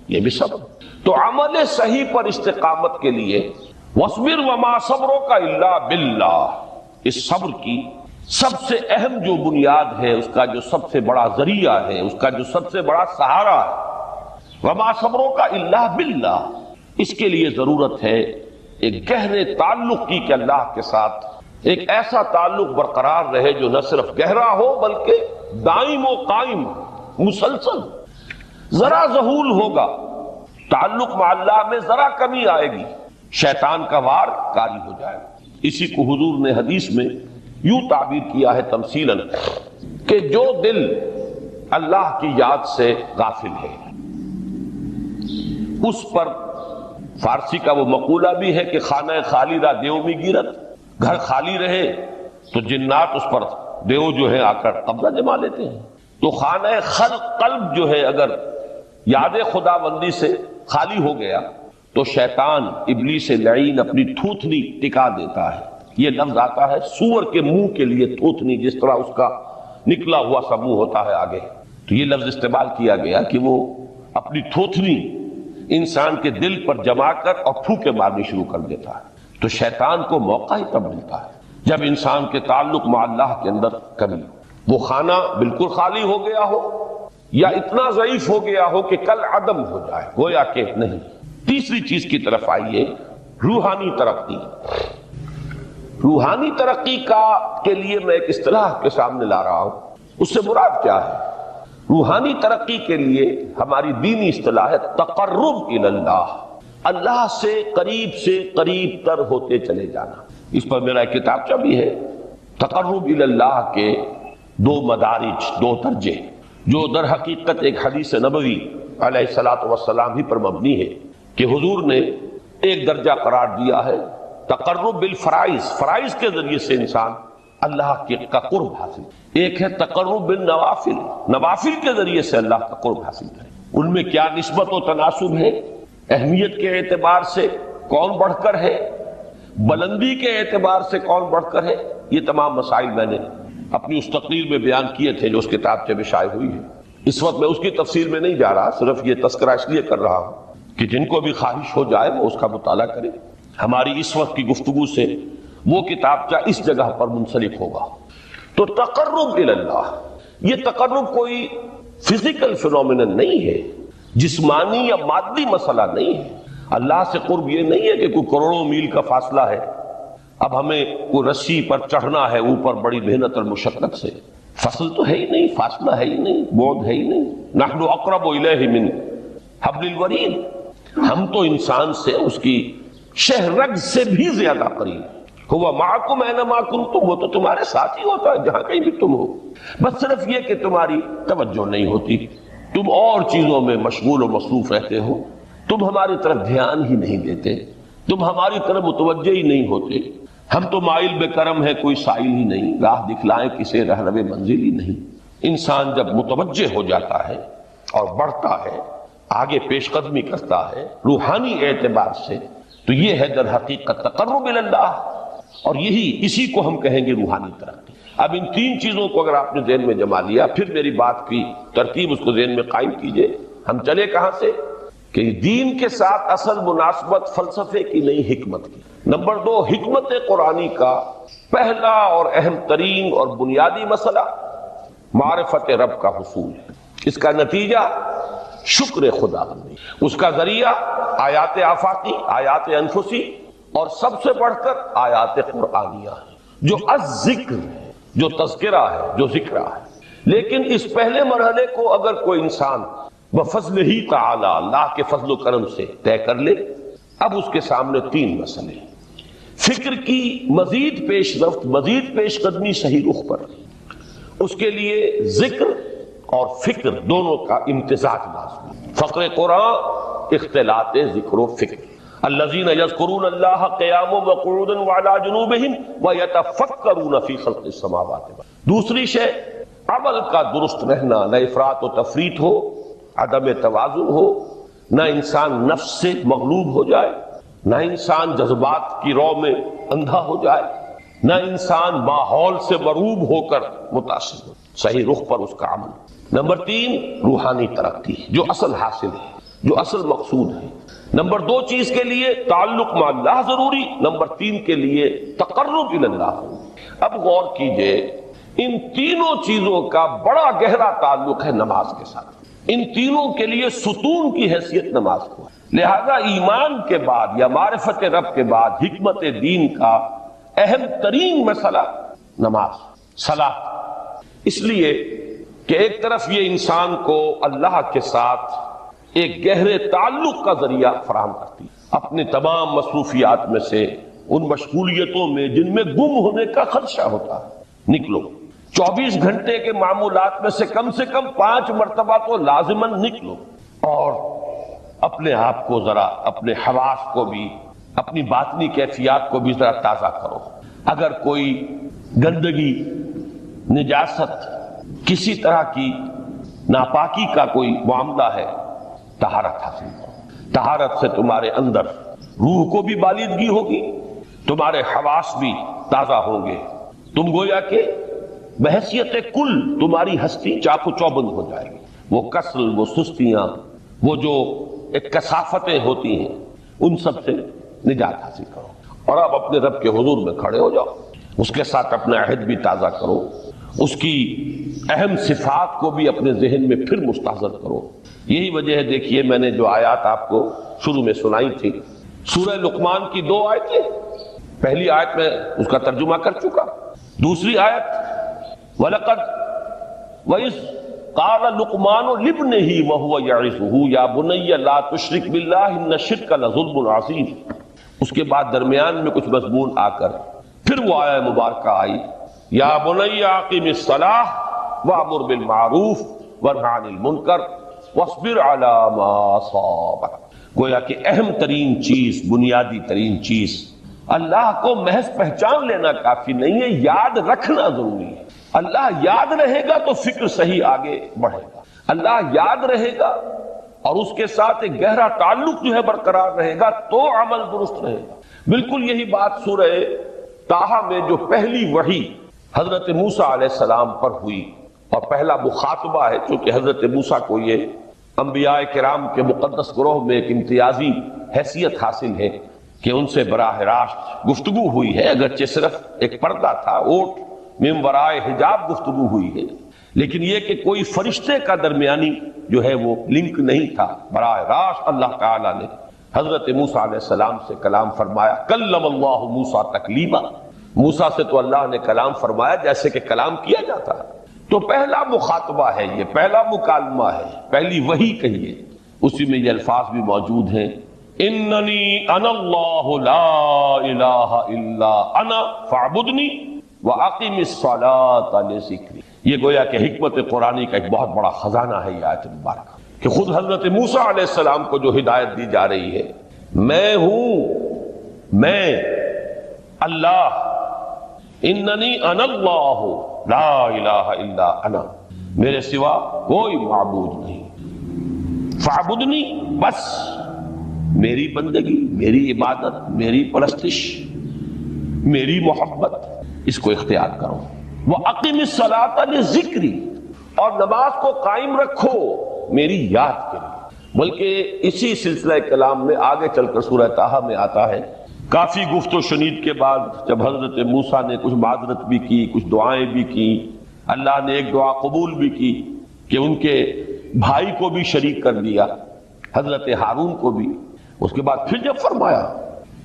یہ بھی صبر ہے۔ تو عمل صحیح پر استقامت کے لیے وَاصْبِرْ وَمَا صَبْرُكَ إِلَّا بِاللَّهِ، اس صبر کی سب سے اہم جو بنیاد ہے، اس کا جو سب سے بڑا ذریعہ ہے، اس کا جو سب سے بڑا سہارا ہے، وَمَا صَبْرُكَ إِلَّا بِاللَّهِ، اس کے لیے ضرورت ہے ایک گہرے تعلق کی کہ اللہ کے ساتھ ایک ایسا تعلق برقرار رہے جو نہ صرف گہرا ہو بلکہ دائم و قائم، مسلسل۔ ذرا ذہول ہوگا تعلق مع اللہ میں، ذرا کمی آئے گی، شیطان کا وار کاری ہو جائے گا۔ اسی کو حضور نے حدیث میں یوں تعبیر کیا ہے تمثیلاً کہ جو دل اللہ کی یاد سے غافل ہے، اس پر فارسی کا وہ مقولہ بھی ہے کہ خانہ خالی را دیو میں گیرت، گھر خالی رہے تو جنات اس پر دیو جو ہے آ کر قبضہ جما لیتے ہیں۔ تو خانہ قلب جو ہے اگر یاد خدا بندی سے خالی ہو گیا تو شیطان ابلیس لعین اپنی تھوتنی ٹکا دیتا ہے۔ یہ لفظ آتا ہے سور کے منہ کے لیے تھوتنی، جس طرح اس کا نکلا ہوا سا منہ ہوتا ہے آگے، تو یہ لفظ استعمال کیا گیا کہ وہ اپنی تھوتنی انسان کے دل پر جما کر اور پھوکے مارنی شروع کر دیتا ہے۔ تو شیطان کو موقع ہی تب ملتا ہے جب انسان کے تعلق مع اللہ کے اندر کمی ہو، وہ خانہ بالکل خالی ہو گیا ہو یا اتنا ضعیف ہو گیا ہو کہ کل عدم ہو جائے، گویا کہ نہیں۔ تیسری چیز کی طرف آئیے، روحانی ترقی۔ روحانی ترقی کے لیے میں ایک اصطلاح کے سامنے لا رہا ہوں، اس سے مراد کیا ہے؟ روحانی ترقی کے لیے ہماری دینی اصطلاح ہے تقرب الی اللہ، اللہ سے قریب تر ہوتے چلے جانا۔ اس پر میرا ایک کتابچہ بھی ہے، تقرب الی اللہ کے دو مدارج، دو درجے، جو در حقیقت ایک حدیث نبوی علیہ الصلوۃ والسلام ہی پر مبنی ہے کہ حضور نے ایک درجہ قرار دیا ہے تقرب بالفرائض، فرائض کے ذریعے سے انسان اللہ کا قرب حاصل، ایک ہے تقرب بالنوافل، نوافل کے ذریعے سے اللہ کا قرب حاصل کرے۔ ان میں کیا نسبت و تناسب ہے، اہمیت کے اعتبار سے کون بڑھ کر ہے، بلندی کے اعتبار سے کون بڑھ کر ہے، یہ تمام مسائل میں نے اپنی اس تقریر میں بیان کیے تھے جو اس کتاب میں شائع ہوئی ہے۔ اس وقت میں اس کی تفصیل میں نہیں جا رہا، صرف یہ تذکرہ اس لیے کر رہا ہوں کہ جن کو بھی خواہش ہو جائے وہ اس کا مطالعہ کرے۔ ہماری اس وقت کی گفتگو سے وہ کتابچہ اس جگہ پر منسلک ہوگا۔ تو تقرب الی اللہ، یہ تقرب کوئی فزیکل فینومینن نہیں ہے، جسمانی یا مادی مسئلہ نہیں ہے۔ اللہ سے قرب یہ نہیں ہے کہ کوئی کروڑوں میل کا فاصلہ ہے، اب ہمیں کوئی رسی پر چڑھنا ہے اوپر بڑی محنت اور مشقت سے، فصل تو ہے ہی نہیں، فاصلہ ہے ہی نہیں، بعد ہے ہی نہیں۔ نحن اقرب الیہ من حبل الورید، ہم تو انسان سے اس کی شہرگ سے بھی زیادہ قریب۔ ہوا معکم اینما کنتم، وہ تو تمہارے ساتھ ہی ہوتا ہے جہاں کہیں بھی تم ہو، بس صرف یہ کہ تمہاری توجہ نہیں ہوتی، تم اور چیزوں میں مشغول و مصروف رہتے ہو، تم ہماری طرف دھیان ہی نہیں دیتے، تم ہماری طرف متوجہ ہی نہیں ہوتے۔ ہم تو مائل بے کرم ہے، کوئی سائل ہی نہیں، راہ دکھلائیں کسے رہنو منزل ہی نہیں۔ انسان جب متوجہ ہو جاتا ہے اور بڑھتا ہے، آگے پیش قدمی کرتا ہے روحانی اعتبار سے، تو یہ ہے در حقیقت تقرب الی اللہ، اور اسی کو ہم کہیں گے روحانی ترقی۔ اب ان تین چیزوں کو اگر آپ نے ذہن میں جما لیا، پھر میری بات کی ترتیب اس کو ذہن میں قائم کیجئے۔ ہم چلے کہاں سے کہ دین کے ساتھ اصل مناسبت فلسفے کی نہیں، حکمت کی۔ نمبر 2، حکمت قرآنی کا پہلا اور اہم ترین اور بنیادی مسئلہ معرفت رب کا حصول ہے، اس کا نتیجہ شکر خدا بندی، اس کا ذریعہ آیات آفاقی، آیات انفسی، اور سب سے بڑھ کر آیات قرآنیہ ہے جو الذکر ہے، جو تذکرہ ہے، جو ذکرہ ہے۔ لیکن اس پہلے مرحلے کو اگر کوئی انسان بفضل ہی تعالی، اللہ کے فضل و کرم سے طے کر لے، اب اس کے سامنے تین مسئلے ہیں۔ فکر کی مزید پیش رفت، مزید پیش قدمی صحیح رخ پر، اس کے لیے ذکر اور فکر دونوں کا امتزاج لازمی۔ فقر قرآن اختلاط ذکر و فکر۔ الذین یذکرون اللہ قیاما وقعودا وعلی جنوبہم ویتفکرون فی خلق السماوات والارض۔ دوسری شے عمل کا درست رہنا، نہ افراط و تفریط ہو، عدم توازن ہو، نہ انسان نفس سے مغلوب ہو جائے، نہ انسان جذبات کی رو میں اندھا ہو جائے، نہ انسان ماحول سے مروب ہو کر متاثر ہو، صحیح رخ پر اس کا عمل۔ نمبر 3 روحانی ترقی، جو اصل حاصل ہے، جو اصل مقصود ہے۔ نمبر 2 چیز کے لیے تعلق مع اللہ ضروری، نمبر 3 کے لیے تقرب الی اللہ۔ اب غور کیجئے، ان تینوں چیزوں کا بڑا گہرا تعلق ہے نماز کے ساتھ، ان تینوں کے لیے ستون کی حیثیت نماز کو ہے۔ لہذا ایمان کے بعد یا معرفت رب کے بعد حکمت دین کا اہم ترین مسئلہ نماز، صلاۃ، اس لیے کہ ایک طرف یہ انسان کو اللہ کے ساتھ ایک گہرے تعلق کا ذریعہ فراہم کرتی ہے، اپنے تمام مصروفیات میں سے، ان مشغولیتوں میں جن میں گم ہونے کا خدشہ ہوتا ہے، نکلو۔ 24 گھنٹے کے معمولات میں سے کم 5 مرتبہ تو لازماً نکلو، اور اپنے آپ کو ذرا، اپنے حواس کو بھی، اپنی باطنی کیفیات کو بھی ذرا تازہ کرو۔ اگر کوئی گندگی، نجاست، کسی طرح کی ناپاکی کا کوئی معاملہ ہے، طہارت حاصل کرو۔ طہارت سے تمہارے اندر روح کو بھی بالیدگی ہوگی، تمہارے حواس بھی تازہ ہوں گے، تم گویا کہ بحیثیت کل تمہاری ہستی چاق و چوبند ہو جائے گی۔ وہ کسل، وہ سستیاں، وہ جو ایک کثافتیں ہوتی ہیں، ان سب سے نجات حاصل کرو، اور اب اپنے رب کے حضور میں کھڑے ہو جاؤ، اس کے ساتھ اپنا عہد بھی تازہ کرو، اس کی اہم صفات کو بھی اپنے ذہن میں پھر مستحضر کرو۔ یہی وجہ ہے، دیکھیے میں نے جو آیات آپ کو شروع میں سنائی تھی، سورہ لقمان کی 2 آیتیں، پہلی آیت میں اس کا ترجمہ کر چکا، دوسری آیت وَلَقَدْ وَإِذْ قَالَ لُقْمَانُ لِابْنِهِ وَهُوَ يَعِظُهُ يَا بُنَيَّ لَا تُشْرِكْ بِاللَّهِ إِنَّ الشِّرْكَ لَظُلْمٌ عَظِيمٌ۔ اس کے بعد درمیان میں کچھ مضمون آ کر پھر وہ آیہ مبارکہ آئی، یا بنی اقم الصلاۃ وامر بالمعروف وانہ عن المنکر واصبر علی ما اصابک۔ گویا کہ اہم ترین چیز، بنیادی ترین چیز، اللہ کو محض پہچان لینا کافی نہیں ہے، یاد رکھنا ضروری ہے۔ اللہ یاد رہے گا تو فکر صحیح آگے بڑھے گا، اللہ یاد رہے گا اور اس کے ساتھ ایک گہرا تعلق جو ہے برقرار رہے گا تو عمل درست رہے گا۔ بالکل یہی بات سورہ طٰہٰ میں جو پہلی وحی حضرت موسیٰ علیہ السلام پر ہوئی، اور پہلا مخاطبہ ہے، چونکہ حضرت موسیٰ کو یہ انبیاء کرام کے مقدس گروہ میں ایک امتیازی حیثیت حاصل ہے کہ ان سے براہ راست گفتگو ہوئی ہے، اگرچہ صرف ایک پردہ تھا، اوٹ من ورائے حجاب گفتگو ہوئی ہے، لیکن یہ کہ کوئی فرشتے کا درمیانی جو ہے وہ لنک نہیں تھا، براہ راست اللہ تعالیٰ نے حضرت موسیٰ علیہ السلام سے کلام فرمایا۔ کلم اللہ موسیٰ تکلیما، موسیٰ سے تو اللہ نے کلام فرمایا جیسے کہ کلام کیا جاتا ہے۔ تو پہلا مخاطبہ ہے، یہ پہلا مکالمہ ہے، پہلی وحی کہیے، اسی میں یہ الفاظ بھی موجود ہیں، اننی انا اللہ لا الہ الا انا فاعبدنی واقم الصلاۃ لذکری۔ یہ گویا کہ حکمت قرآنی کا ایک بہت بڑا خزانہ ہے یہ آیت مبارکہ، کہ خود حضرت موسیٰ علیہ السلام کو جو ہدایت دی جا رہی ہے، میں ہوں، میں اللہ، اننی انا اللہ لا الہ الا انا، میرے سوا کوئی معبود نہیں، فاعبدنی، بس میری بندگی، میری عبادت، میری پرستش، میری محبت، اس کو اختیار کرو۔ وَأَقِمِ الصَّلَاةَ لِذِكْرِي، اور نماز کو قائم رکھو میری یاد کے لیے۔ بلکہ اسی سلسلہ کلام میں آگے چل کر سورہ طٰہٰ میں آتا ہے، کافی گفت و شنید کے بعد جب حضرت موسیٰ نے کچھ معذرت بھی کی، کچھ دعائیں بھی کی، اللہ نے ایک دعا قبول بھی کی کہ ان کے بھائی کو بھی شریک کر دیا، حضرت ہارون کو بھی۔ اس کے بعد پھر جب فرمایا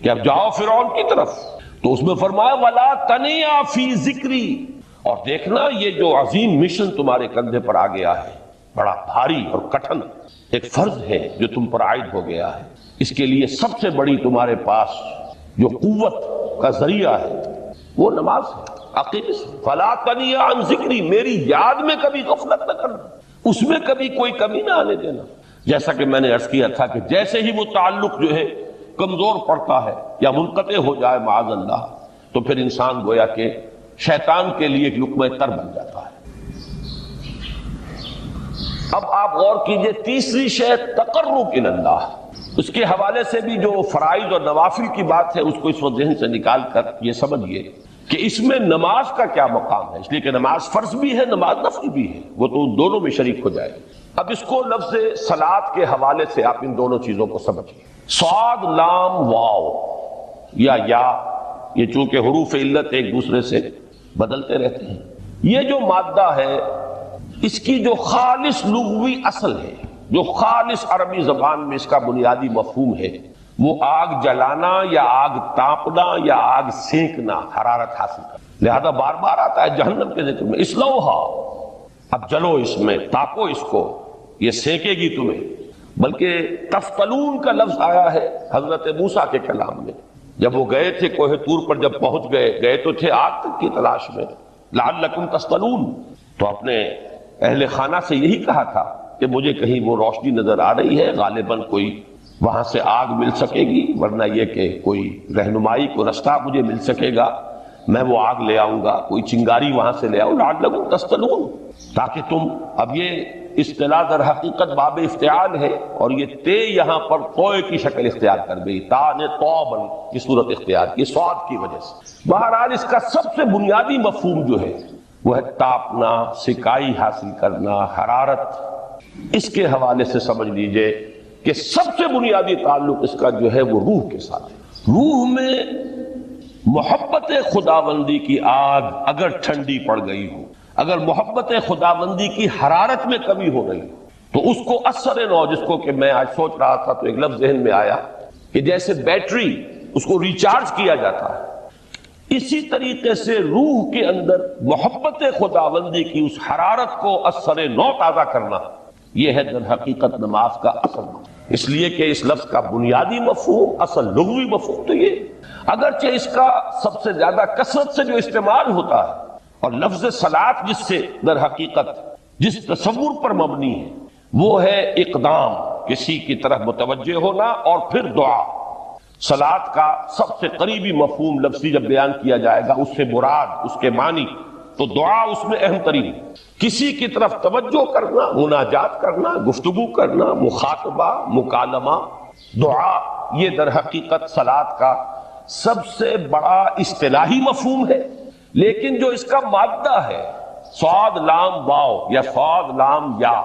کہ اب جاؤ فرعون کی طرف، تو اس میں فرمایا وَلَا تَنِيَا فِي ذِكْرِي، اور دیکھنا یہ جو عظیم مشن تمہارے کندھے پر آ گیا ہے، بڑا بھاری اور کٹھن ایک فرض ہے جو تم پر عائد ہو گیا ہے، اس کے لیے سب سے بڑی تمہارے پاس جو قوت کا ذریعہ ہے وہ نماز ہے۔ عقیم فَلَا تَنِيَا عَنْ ذِكْرِي، میری یاد میں کبھی غفلت نہ کرنا، اس میں کبھی کوئی کمی نہ آنے دینا۔ جیسا کہ میں نے عرض کیا تھا کہ جیسے ہی وہ تعلق جو ہے کمزور پڑتا ہے یا منقطع ہو جائے معاذ اللہ، تو پھر انسان گویا کہ شیطان کے لیے ایک لقمہ تر بن جاتا ہے۔ اب آپ غور کیجئے، تیسری شے تقرب الی اللہ، اس کے حوالے سے بھی جو فرائض اور نوافل کی بات ہے اس کو اس وقت ذہن سے نکال کر یہ سمجھیے کہ اس میں نماز کا کیا مقام ہے، اس لیے کہ نماز فرض بھی ہے، نماز نفل بھی ہے، وہ تو دونوں میں شریک ہو جائے۔ اب اس کو لفظ صلاۃ کے حوالے سے آپ ان دونوں چیزوں کو سمجھیے۔ صاد لام واو یا یہ چونکہ حروف علت ایک دوسرے سے بدلتے رہتے ہیں، یہ جو مادہ ہے اس کی جو خالص لغوی اصل ہے، جو خالص عربی زبان میں اس کا بنیادی مفہوم ہے، وہ آگ جلانا یا آگ تاپنا یا آگ سینکنا، حرارت حاصل کرنا۔ لہذا بار بار آتا ہے جہنم کے ذکر میں اسلوہا، اب جلو اس میں، تاپو اس کو، یہ سینکے گی تمہیں۔ بلکہ تفتلون کا لفظ آیا ہے حضرت موسیٰ کے کلام میں، جب وہ گئے تھے کوہ طور پر، جب پہنچ گئے تو تھے آگ تک کی تلاش میں، لعلکم تفتلون، تو اپنے اہل خانہ سے یہی کہا تھا کہ مجھے کہیں وہ روشنی نظر آ رہی ہے، غالباً کوئی وہاں سے آگ مل سکے گی، ورنہ یہ کہ کوئی رہنمائی کو رستہ مجھے مل سکے گا، میں وہ آگ لے آؤں گا، کوئی چنگاری وہاں سے لے آؤں، لعلکم تفتلون، تاکہ تم، اب یہ اصطلاح در حقیقت باب افتعال ہے، اور یہ تے یہاں پر توئے کی شکل اختیار کر گئی، تا نے توبن کی صورت اختیار کی صاد کی وجہ سے۔ بہرحال اس کا سب سے بنیادی مفہوم جو ہے وہ ہے تاپنا، سکائی حاصل کرنا، حرارت۔ اس کے حوالے سے سمجھ لیجئے کہ سب سے بنیادی تعلق اس کا جو ہے وہ روح کے ساتھ ہے۔ روح میں محبت خداوندی کی آگ اگر ٹھنڈی پڑ گئی ہو، اگر محبت خداوندی کی حرارت میں کمی ہو رہی ہو، تو اس کو اثر نو، جس کو کہ میں آج سوچ رہا تھا تو ایک لفظ ذہن میں آیا کہ جیسے بیٹری اس کو ریچارج کیا جاتا ہے، اسی طریقے سے روح کے اندر محبت خداوندی کی اس حرارت کو اثر نو تازہ کرنا، یہ ہے در حقیقت نماز کا اصل مفہوم۔ اس لیے کہ اس لفظ کا بنیادی مفہوم، اصل لغوی مفہوم تو یہ، اگرچہ اس کا سب سے زیادہ کثرت سے جو استعمال ہوتا ہے، اور لفظ صلاۃ جس سے در حقیقت جس تصور پر مبنی ہے وہ ہے اقدام، کسی کی طرف متوجہ ہونا اور پھر دعا۔ صلاۃ کا سب سے قریبی مفہوم لفظی جب بیان کیا جائے گا، اس سے مراد، اس کے معنی، تو دعا اس میں اہم ترین، کسی کی طرف توجہ کرنا، مناجات کرنا، گفتگو کرنا، مخاطبہ، مکالمہ، دعا، یہ در حقیقت صلاۃ کا سب سے بڑا اصطلاحی مفہوم ہے۔ لیکن جو اس کا مادہ ہے صاد لام واو یا صاد لام یا،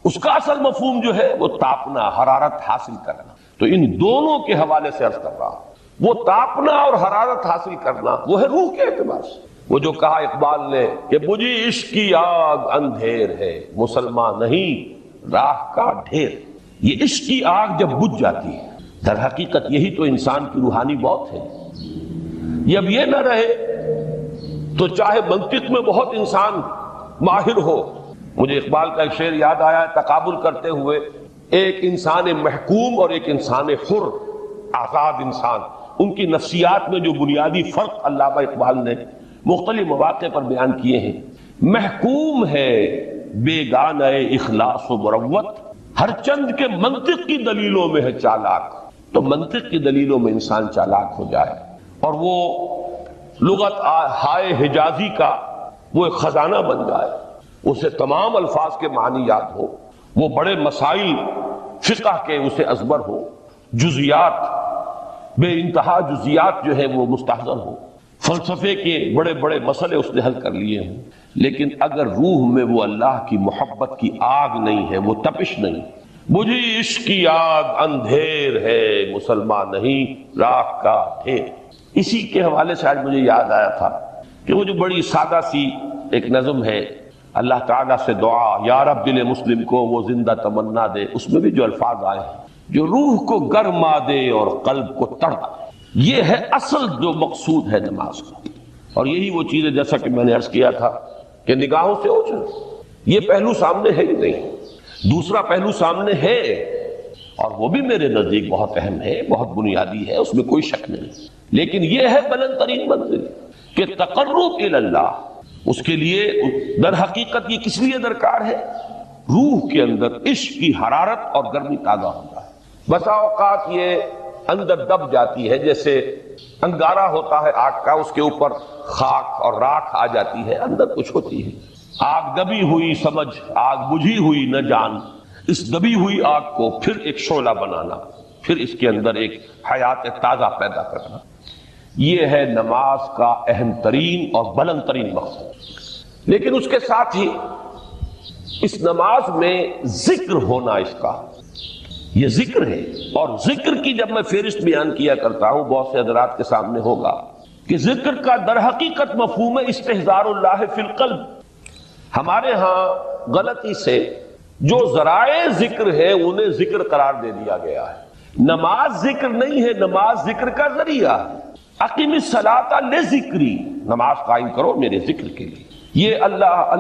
اس کا اصل مفہوم جو ہے وہ تاپنا، حرارت حاصل کرنا۔ تو ان دونوں کے حوالے سے عرض کر رہا ہوں، وہ تاپنا اور حرارت حاصل کرنا وہ ہے روح کے اعتبار سے۔ وہ جو کہا اقبال نے کہ بجھی عشق کی آگ اندھیر ہے، مسلمان نہیں راہ کا ڈھیر۔ یہ عشق کی آگ جب بجھ جاتی ہے، در حقیقت یہی تو انسان کی روحانی موت ہے۔ جب یہ نہ رہے تو چاہے منطق میں بہت انسان ماہر ہو، مجھے اقبال کا ایک شعر یاد آیا ہے تقابل کرتے ہوئے، ایک انسان محکوم اور ایک انسان حر، آزاد انسان، ان کی نفسیات میں جو بنیادی فرق علامہ اقبال نے مختلف مواقع پر بیان کیے ہیں۔ محکوم ہے بیگانہ اخلاص و مروت، ہر چند کے منطق کی دلیلوں میں ہے چالاک۔ تو منطق کی دلیلوں میں انسان چالاک ہو جائے اور وہ لغت ہائے حجازی کا وہ ایک خزانہ بن جائے، اسے تمام الفاظ کے معنی یاد ہو، وہ بڑے مسائل فقہ کے اسے ازبر ہو، جزیات، بے انتہا جزیات جو ہے وہ مستحضر ہو، فلسفے کے بڑے بڑے مسئلے اس نے حل کر لیے ہوں، لیکن اگر روح میں وہ اللہ کی محبت کی آگ نہیں ہے، وہ تپش نہیں، بجھی عشق کی آگ اندھیر ہے، مسلمان نہیں راہ کا ڈھیر۔ اسی کے حوالے سے آج مجھے یاد آیا تھا کہ وہ جو بڑی سادہ سی ایک نظم ہے، اللہ تعالیٰ سے دعا یا رب دل مسلم کو وہ زندہ تمنا دے، اس میں بھی جو الفاظ آئے ہیں، جو روح کو گرما دے اور قلب کو تڑپا دے، یہ ہے اصل جو مقصود ہے نماز کا۔ اور یہی وہ چیز ہے جیسا کہ میں نے عرض کیا تھا کہ نگاہوں سے اوجھل، یہ پہلو سامنے ہے ہی نہیں، دوسرا پہلو سامنے ہے اور وہ بھی میرے نزدیک بہت اہم ہے، بہت بنیادی ہے، اس میں کوئی شک نہیں، لیکن یہ ہے بلند ترین منزل کہ تقرب الی اللہ۔ اس کے لیے در حقیقت یہ کس لیے درکار ہے؟ روح کے اندر عشق کی حرارت اور گرمی تازہ ہوتا ہے۔ بسا اوقات یہ اندر دب جاتی ہے، جیسے انگارہ ہوتا ہے آگ کا، اس کے اوپر خاک اور راکھ آ جاتی ہے، اندر کچھ ہوتی ہے، آگ دبی ہوئی سمجھ، آگ بجھی ہوئی نہ جان، اس دبی ہوئی آگ کو پھر ایک شعلہ بنانا، پھر اس کے اندر ایک حیات تازہ پیدا کرنا، یہ ہے نماز کا اہم ترین اور بلند ترین مقصد۔ لیکن اس کے ساتھ ہی اس نماز میں ذکر ہونا، اس کا یہ ذکر ہے، اور ذکر کی جب میں فہرست بیان کیا کرتا ہوں بہت سے حضرات کے سامنے ہوگا کہ ذکر کا در حقیقت مفہوم ہے استحضار اللہ فی القلب۔ ہمارے ہاں غلطی سے جو ذرائع ذکر ہے انہیں ذکر قرار دے دیا گیا ہے۔ نماز ذکر نہیں ہے، نماز ذکر کا ذریعہ۔ اقیم الصلاۃ لذکری، نماز قائم کرو میرے ذکر کے لیے۔ یہ اللہ